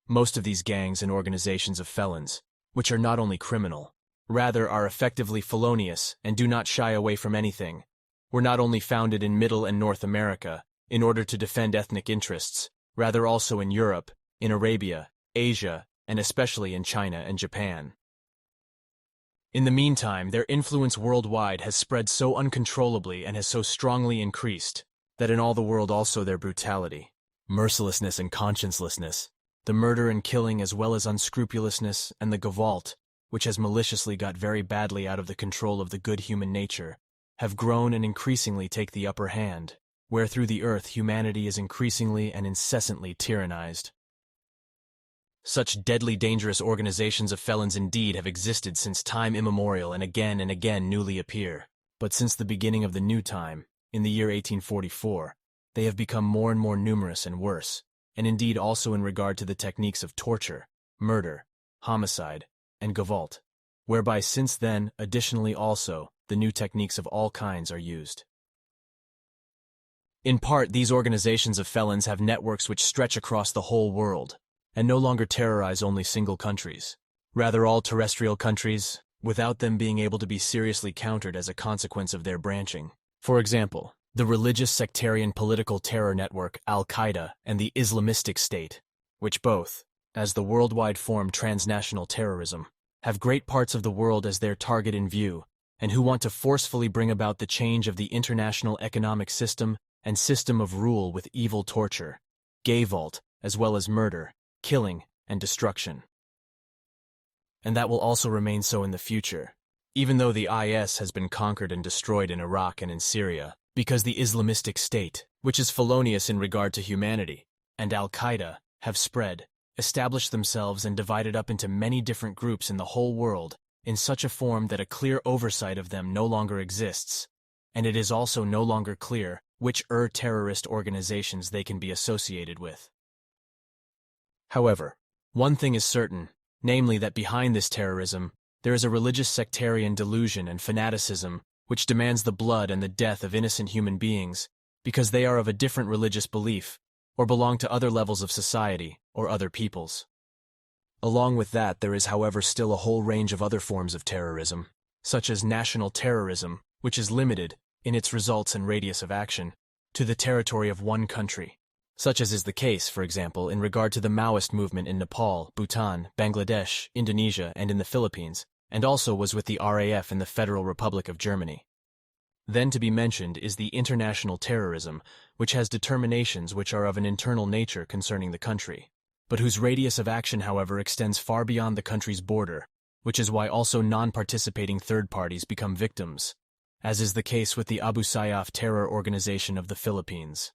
Most of these gangs and organizations of felons, which are not only criminal, rather are effectively felonious and do not shy away from anything, were not only founded in Middle and North America in order to defend ethnic interests, rather also in Europe, in Arabia, Asia, and especially in China and Japan. In the meantime, their influence worldwide has spread so uncontrollably and has so strongly increased that in all the world also their brutality, mercilessness and consciencelessness, the murder and killing as well as unscrupulousness and the Gewalt, which has maliciously got very badly out of the control of the good human nature, have grown and increasingly take the upper hand, where through the earth humanity is increasingly and incessantly tyrannized. Such deadly dangerous organizations of felons indeed have existed since time immemorial and again newly appear, but since the beginning of the new time, in the year 1844, they have become more and more numerous and worse, and indeed also in regard to the techniques of torture, murder, homicide, and Gewalt, whereby since then, additionally also, the new techniques of all kinds are used. In part, these organizations of felons have networks which stretch across the whole world, and no longer terrorize only single countries, rather all terrestrial countries, without them being able to be seriously countered as a consequence of their branching. For example, the religious sectarian political terror network Al-Qaeda and the Islamistic State, which both, as the worldwide form transnational terrorism, have great parts of the world as their target in view, and who want to forcefully bring about the change of the international economic system and system of rule with evil torture, Gewalt, as well as murder, killing, and destruction. And that will also remain so in the future, even though the IS has been conquered and destroyed in Iraq and in Syria, because the Islamistic State, which is felonious in regard to humanity, and Al-Qaeda have spread, established themselves and divided up into many different groups in the whole world in such a form that a clear oversight of them no longer exists, and it is also no longer clear which terrorist organizations they can be associated with. However, one thing is certain, namely that behind this terrorism, there is a religious sectarian delusion and fanaticism which demands the blood and the death of innocent human beings because they are of a different religious belief or belong to other levels of society or other peoples. Along with that, there is, however, still a whole range of other forms of terrorism, such as national terrorism, which is limited, in its results and radius of action, to the territory of one country, such as is the case, for example, in regard to the Maoist movement in Nepal, Bhutan, Bangladesh, Indonesia, and in the Philippines, and also was with the RAF in the Federal Republic of Germany. Then to be mentioned is the international terrorism, which has determinations which are of an internal nature concerning the country, but whose radius of action, however, extends far beyond the country's border, which is why also non-participating third parties become victims, as is the case with the Abu Sayyaf terror organization of the Philippines.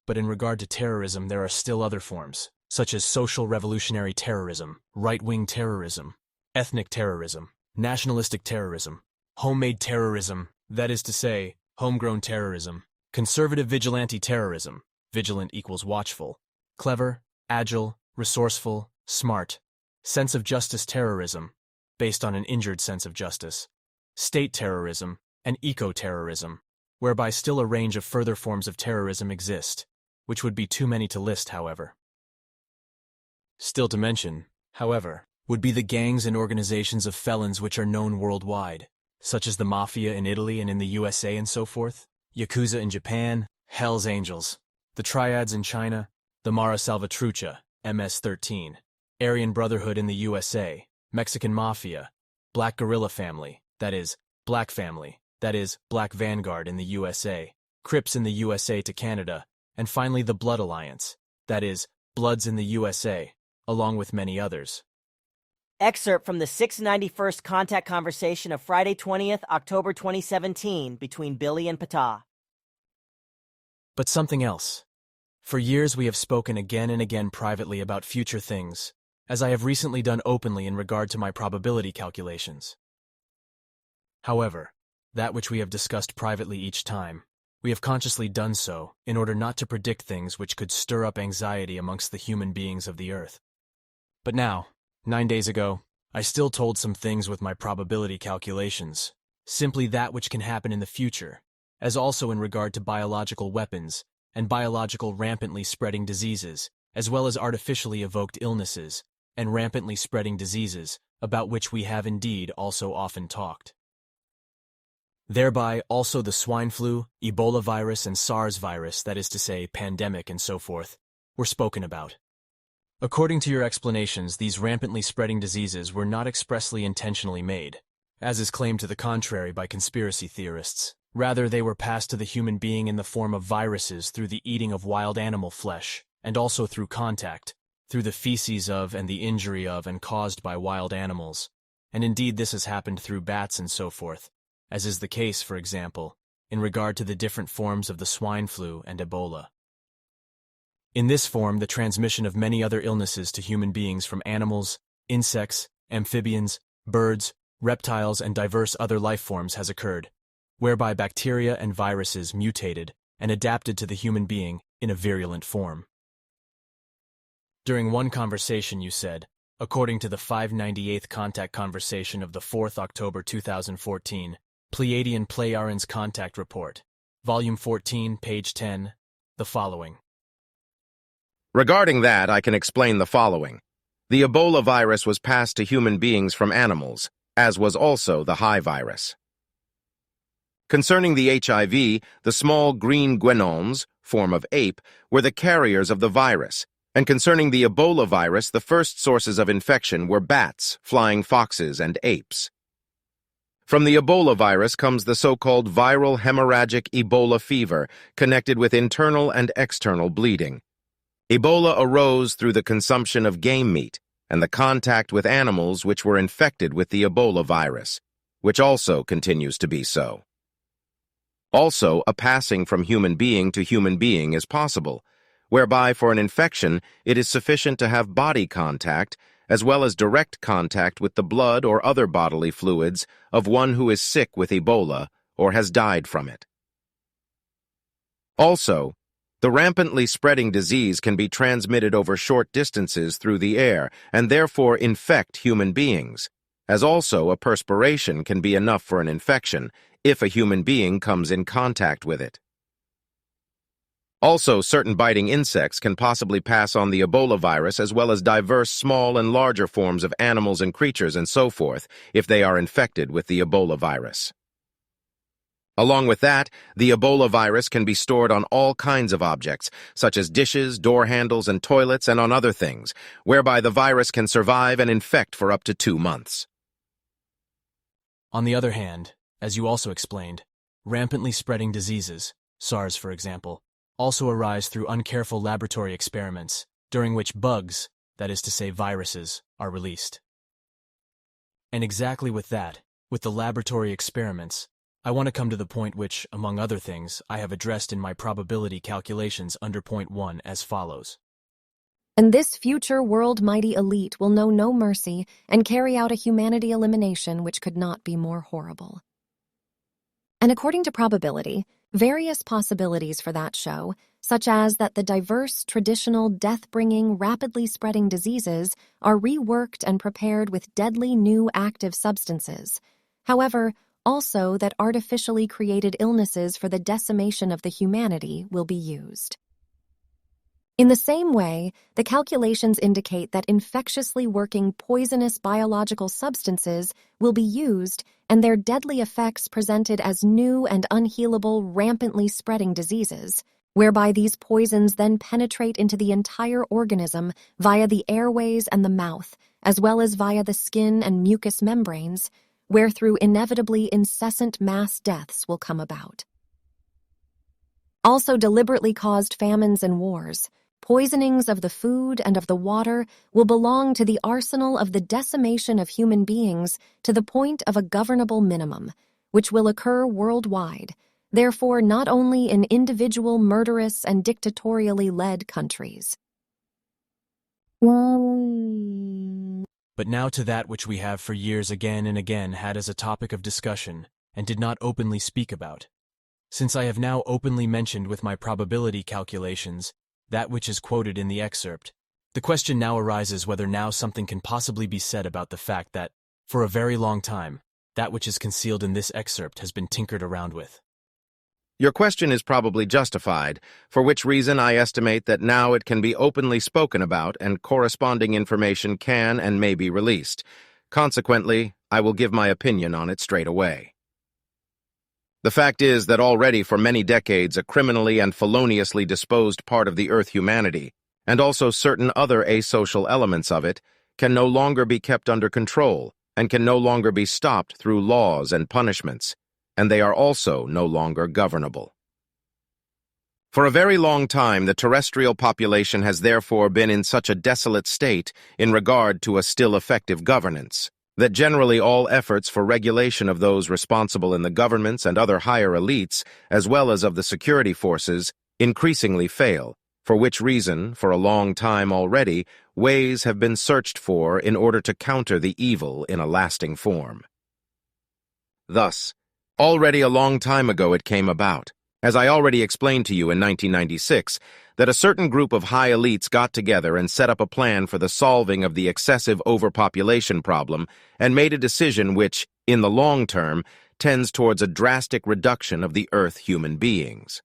But in regard to terrorism, there are still other forms, such as social revolutionary terrorism, right-wing terrorism, ethnic terrorism, nationalistic terrorism, homemade terrorism, that is to say, homegrown terrorism, conservative vigilante terrorism, vigilant equals watchful, clever, agile, resourceful, smart, sense of justice terrorism, based on an injured sense of justice, state terrorism, and eco-terrorism, whereby still a range of further forms of terrorism exist, which would be too many to list, however. Still to mention, however, would be the gangs and organizations of felons which are known worldwide, such as the Mafia in Italy and in the USA and so forth, Yakuza in Japan, Hell's Angels, the Triads in China, the Mara Salvatrucha, MS-13, Aryan Brotherhood in the USA, Mexican Mafia, Black Guerrilla Family, that is, Black Family, that is, Black Vanguard in the USA, Crips in the USA to Canada, and finally the Blood Alliance, that is, Bloods in the USA, along with many others. Excerpt from the 691st contact conversation of Friday 20th, October 2017 between Billy and Ptah. But something else. For years we have spoken again and again privately about future things, as I have recently done openly in regard to my probability calculations. However, that which we have discussed privately each time, we have consciously done so in order not to predict things which could stir up anxiety amongst the human beings of the earth. But now, 9 days ago, I still told some things with my probability calculations, simply that which can happen in the future, as also in regard to biological weapons and biological rampantly spreading diseases, as well as artificially evoked illnesses and rampantly spreading diseases, about which we have indeed also often talked. Thereby also the swine flu, Ebola virus, and SARS virus, that is to say, pandemic and so forth, were spoken about. According to your explanations, these rampantly spreading diseases were not expressly intentionally made, as is claimed to the contrary by conspiracy theorists. Rather, they were passed to the human being in the form of viruses through the eating of wild animal flesh, and also through contact, through the feces of and the injury of and caused by wild animals. And indeed this has happened through bats and so forth, as is the case, for example, in regard to the different forms of the swine flu and Ebola. In this form, the transmission of many other illnesses to human beings from animals, insects, amphibians, birds, reptiles, and diverse other life forms has occurred, whereby bacteria and viruses mutated and adapted to the human being in a virulent form. During one conversation you said, according to the 598th contact conversation of the 4th October 2014, Pleiadian Plejarian's Contact Report, Volume 14, page 10, the following. Regarding that, I can explain the following. The Ebola virus was passed to human beings from animals, as was also the High virus. Concerning the HIV, the small green guenomes, form of ape, were the carriers of the virus, and concerning the Ebola virus, the first sources of infection were bats, flying foxes, and apes. From the Ebola virus comes the so-called viral hemorrhagic Ebola fever, connected with internal and external bleeding. Ebola arose through the consumption of game meat and the contact with animals which were infected with the Ebola virus, which also continues to be so. Also, a passing from human being to human being is possible, whereby for an infection it is sufficient to have body contact as well as direct contact with the blood or other bodily fluids of one who is sick with Ebola or has died from it. Also, the rampantly spreading disease can be transmitted over short distances through the air and therefore infect human beings, as also a perspiration can be enough for an infection if a human being comes in contact with it. Also, certain biting insects can possibly pass on the Ebola virus as well as diverse small and larger forms of animals and creatures and so forth if they are infected with the Ebola virus. Along with that, the Ebola virus can be stored on all kinds of objects, such as dishes, door handles, and toilets, and on other things, whereby the virus can survive and infect for up to 2 months. On the other hand, as you also explained, rampantly spreading diseases, SARS for example, also arise through uncareful laboratory experiments, during which bugs, that is to say viruses, are released. And exactly with that, with the laboratory experiments, I want to come to the point which, among other things, I have addressed in my probability calculations under point 1 as follows. And this future world mighty elite will know no mercy and carry out a humanity elimination which could not be more horrible. And according to probability, Various possibilities for that show, such as that the diverse, traditional, death-bringing, rapidly spreading diseases are reworked and prepared with deadly new active substances. However, also that artificially created illnesses for the decimation of the humanity will be used. In the same way, the calculations indicate that infectiously working poisonous biological substances will be used and their deadly effects presented as new and unhealable, rampantly spreading diseases, whereby these poisons then penetrate into the entire organism via the airways and the mouth, as well as via the skin and mucous membranes, where through inevitably incessant mass deaths will come about. Also deliberately caused famines and wars, poisonings of the food and of the water will belong to the arsenal of the decimation of human beings to the point of a governable minimum, which will occur worldwide, therefore not only in individual murderous and dictatorially led countries. But now to that which we have for years again and again had as a topic of discussion, and did not openly speak about. Since I have now openly mentioned with my probability calculations that which is quoted in the excerpt, the question now arises whether now something can possibly be said about the fact that, for a very long time, that which is concealed in this excerpt has been tinkered around with. Your question is probably justified, for which reason I estimate that now it can be openly spoken about and corresponding information can and may be released. Consequently, I will give my opinion on it straight away. The fact is that already for many decades a criminally and feloniously disposed part of the Earth humanity, and also certain other asocial elements of it, can no longer be kept under control and can no longer be stopped through laws and punishments, and they are also no longer governable. For a very long time, the terrestrial population has therefore been in such a desolate state in regard to a still effective governance, that generally all efforts for regulation of those responsible in the governments and other higher elites, as well as of the security forces, increasingly fail, for which reason, for a long time already, ways have been searched for in order to counter the evil in a lasting form. Thus, already a long time ago it came about, as I already explained to you in 1996, that a certain group of high elites got together and set up a plan for the solving of the excessive overpopulation problem and made a decision which, in the long term, tends towards a drastic reduction of the Earth human beings.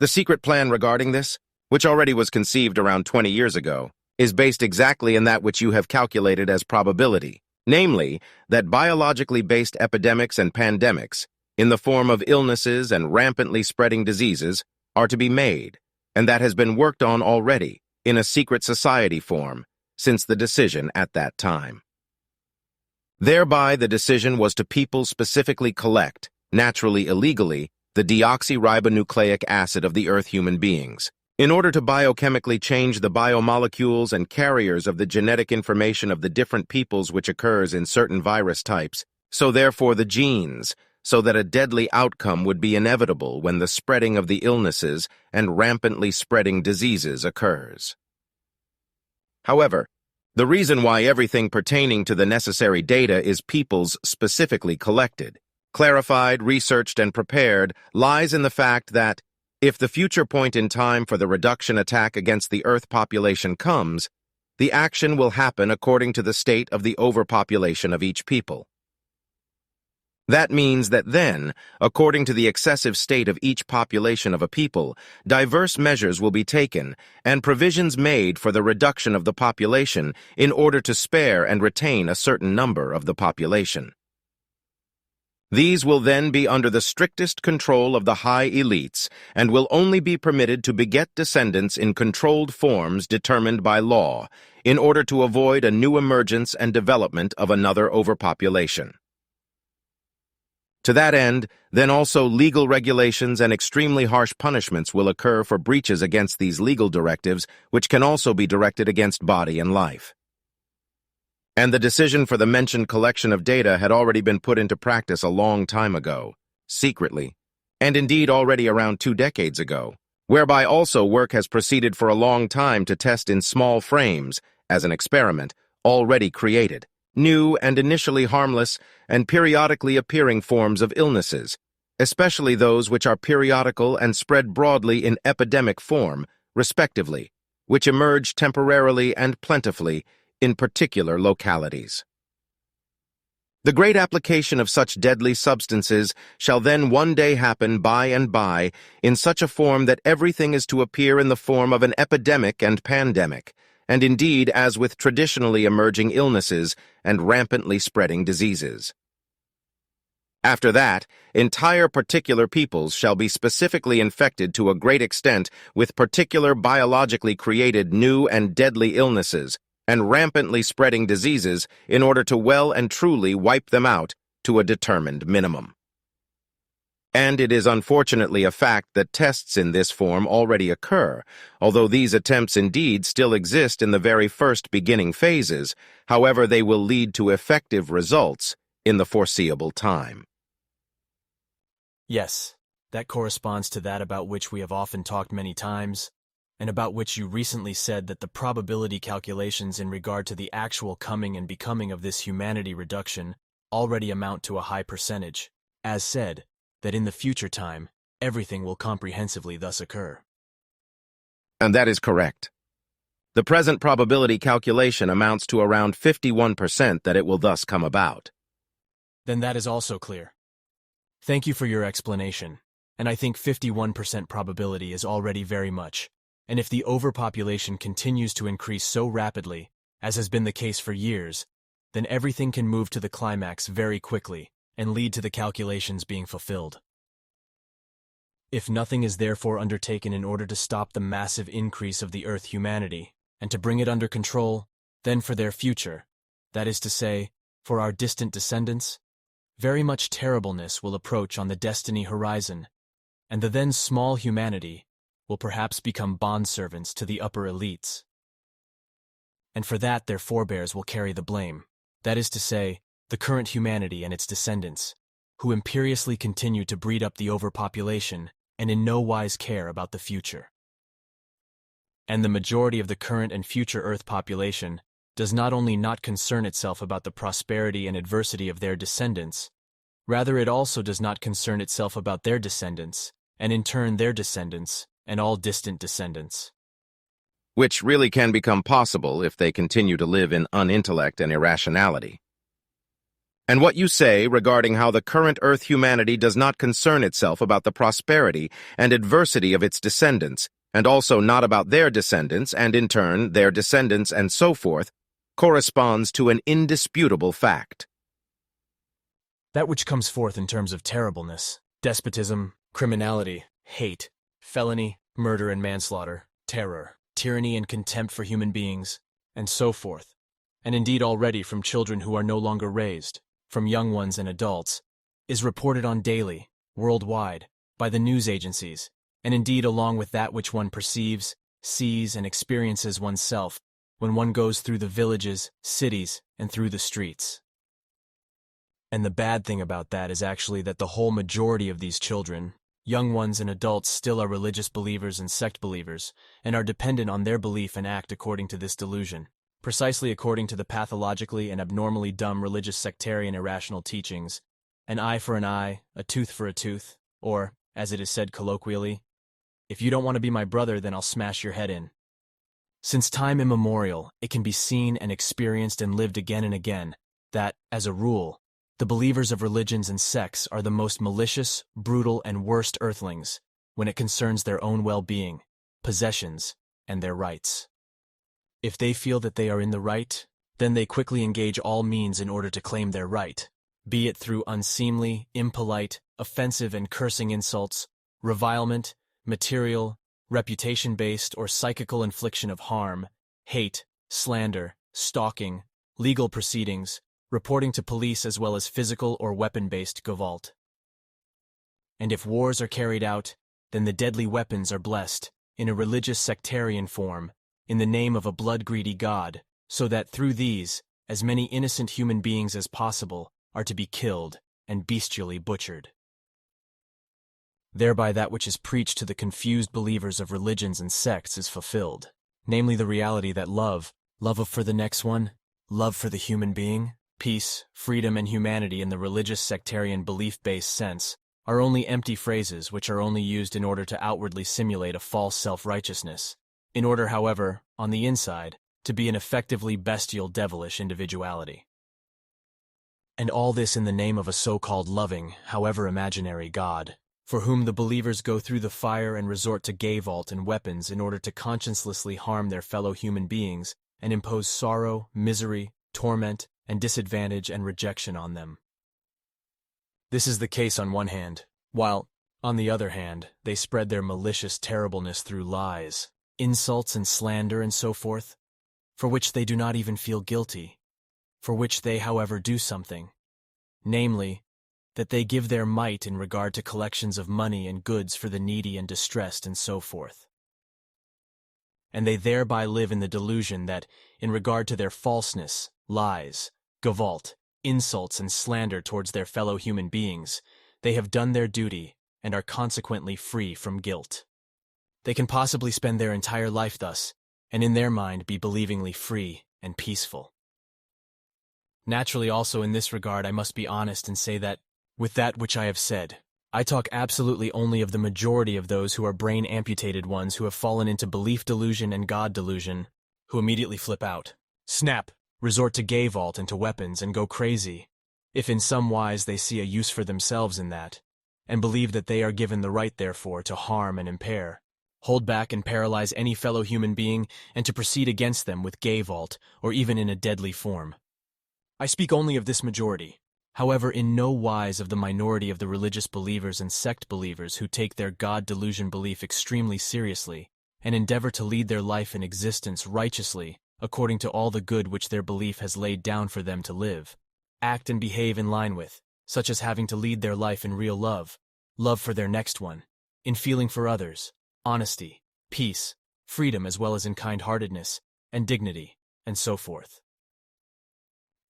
The secret plan regarding this, which already was conceived around 20 years ago, is based exactly in that which you have calculated as probability, namely, that biologically based epidemics and pandemics, in the form of illnesses and rampantly spreading diseases, are to be made, and that has been worked on already, in a secret society form, since the decision at that time. Thereby the decision was to people specifically collect, naturally illegally, the deoxyribonucleic acid of the Earth human beings, in order to biochemically change the biomolecules and carriers of the genetic information of the different peoples which occurs in certain virus types, so therefore the genes, so that a deadly outcome would be inevitable when the spreading of the illnesses and rampantly spreading diseases occurs. However, the reason why everything pertaining to the necessary data is people's specifically collected, clarified, researched, and prepared lies in the fact that, if the future point in time for the reduction attack against the Earth population comes, the action will happen according to the state of the overpopulation of each people. That means that then, according to the excessive state of each population of a people, diverse measures will be taken and provisions made for the reduction of the population in order to spare and retain a certain number of the population. These will then be under the strictest control of the high elites and will only be permitted to beget descendants in controlled forms determined by law, in order to avoid a new emergence and development of another overpopulation. To that end, then also legal regulations and extremely harsh punishments will occur for breaches against these legal directives, which can also be directed against body and life. And the decision for the mentioned collection of data had already been put into practice a long time ago, secretly, and indeed already around 2 decades ago, whereby also work has proceeded for a long time to test in small frames, as an experiment, already created, new and initially harmless and periodically appearing forms of illnesses, especially those which are periodical and spread broadly in epidemic form, respectively, which emerge temporarily and plentifully in particular localities. The great application of such deadly substances shall then one day happen by and by in such a form that everything is to appear in the form of an epidemic and pandemic, and indeed as with traditionally emerging illnesses and rampantly spreading diseases. After that, entire particular peoples shall be specifically infected to a great extent with particular biologically created new and deadly illnesses, and rampantly spreading diseases in order to well and truly wipe them out to a determined minimum. And it is unfortunately a fact that tests in this form already occur, although these attempts indeed still exist in the very first beginning phases. However, they will lead to effective results in the foreseeable time. Yes, that corresponds to that about which we have often talked many times, and about which you recently said that the probability calculations in regard to the actual coming and becoming of this humanity reduction already amount to a high percentage, as said, that in the future time, everything will comprehensively thus occur. And that is correct. The present probability calculation amounts to around 51% that it will thus come about. Then that is also clear. Thank you for your explanation, and I think 51% probability is already very much. And if the overpopulation continues to increase so rapidly, as has been the case for years, then everything can move to the climax very quickly and lead to the calculations being fulfilled. If nothing is therefore undertaken in order to stop the massive increase of the Earth humanity and to bring it under control, then for their future, that is to say, for our distant descendants, very much terribleness will approach on the destiny horizon, and the then small humanity will perhaps become bondservants to the upper elites. And for that their forebears will carry the blame, that is to say, the current humanity and its descendants, who imperiously continue to breed up the overpopulation and in no wise care about the future. And the majority of the current and future Earth population does not only not concern itself about the prosperity and adversity of their descendants, rather it also does not concern itself about their descendants, and in turn their descendants, and all distant descendants. Which really can become possible if they continue to live in unintellect and irrationality. And what you say regarding how the current Earth humanity does not concern itself about the prosperity and adversity of its descendants, and also not about their descendants, and in turn their descendants and so forth, corresponds to an indisputable fact. That which comes forth in terms of terribleness, despotism, criminality, hate, felony, murder and manslaughter, terror, tyranny and contempt for human beings, and so forth, and indeed already from children who are no longer raised, from young ones and adults, is reported on daily, worldwide, by the news agencies, and indeed along with that which one perceives, sees, and experiences oneself when one goes through the villages, cities, and through the streets. And the bad thing about that is actually that the whole majority of these children, young ones and adults, still are religious believers and sect believers, and are dependent on their belief and act according to this delusion, precisely according to the pathologically and abnormally dumb religious sectarian irrational teachings, an eye for an eye, a tooth for a tooth, or, as it is said colloquially, if you don't want to be my brother, then I'll smash your head in. Since time immemorial, it can be seen and experienced and lived again and again that, as a rule, the believers of religions and sects are the most malicious, brutal, and worst earthlings when it concerns their own well-being, possessions, and their rights. If they feel that they are in the right, then they quickly engage all means in order to claim their right, be it through unseemly, impolite, offensive and cursing insults, revilement, material, reputation-based or psychical infliction of harm, hate, slander, stalking, legal proceedings, reporting to police as well as physical or weapon-based gavolt. And if wars are carried out, then the deadly weapons are blessed, in a religious sectarian form, in the name of a blood-greedy god, so that through these, as many innocent human beings as possible are to be killed and bestially butchered. Thereby that which is preached to the confused believers of religions and sects is fulfilled, namely the reality that love for the next one, love for the human being, peace, freedom, and humanity in the religious sectarian belief-based sense are only empty phrases which are only used in order to outwardly simulate a false self-righteousness, in order, however, on the inside, to be an effectively bestial, devilish individuality. And all this in the name of a so-called loving, however imaginary, God, for whom the believers go through the fire and resort to gay-vault and weapons in order to consciencelessly harm their fellow human beings and impose sorrow, misery, torment, and disadvantage and rejection on them. This is the case on one hand, while, on the other hand, they spread their malicious terribleness through lies, insults and slander and so forth, for which they do not even feel guilty, for which they, however, do something, namely, that they give their might in regard to collections of money and goods for the needy and distressed and so forth. And they thereby live in the delusion that, in regard to their falseness, lies, gavolt, insults and slander towards their fellow human beings, they have done their duty and are consequently free from guilt. They can possibly spend their entire life thus, and in their mind be believingly free and peaceful. Naturally, also in this regard, I must be honest and say that, with that which I have said, I talk absolutely only of the majority of those who are brain-amputated ones who have fallen into belief delusion and God delusion, who immediately flip out, snap, resort to gay-vault and to weapons, and go crazy, if in some wise they see a use for themselves in that, and believe that they are given the right therefore to harm and impair, hold back and paralyze any fellow human being, and to proceed against them with gay-vault, or even in a deadly form. I speak only of this majority, however in no wise of the minority of the religious believers and sect believers who take their God delusion belief extremely seriously, and endeavor to lead their life and existence righteously, according to all the good which their belief has laid down for them to live, act and behave in line with, such as having to lead their life in real love, love for their next one, in feeling for others, honesty, peace, freedom as well as in kind-heartedness, and dignity, and so forth.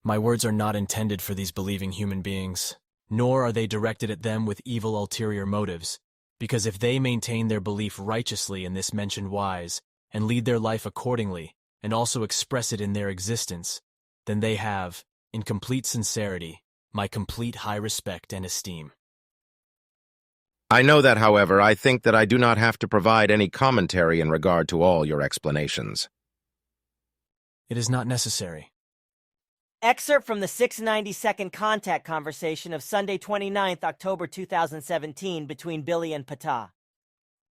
My words are not intended for these believing human beings, nor are they directed at them with evil ulterior motives, because if they maintain their belief righteously in this mentioned wise, and lead their life accordingly, and also express it in their existence, then they have, in complete sincerity, my complete high respect and esteem. I know that, however, I think that I do not have to provide any commentary in regard to all your explanations. It is not necessary. Excerpt from the 692nd contact conversation of Sunday 29th October 2017 between Billy and Ptah.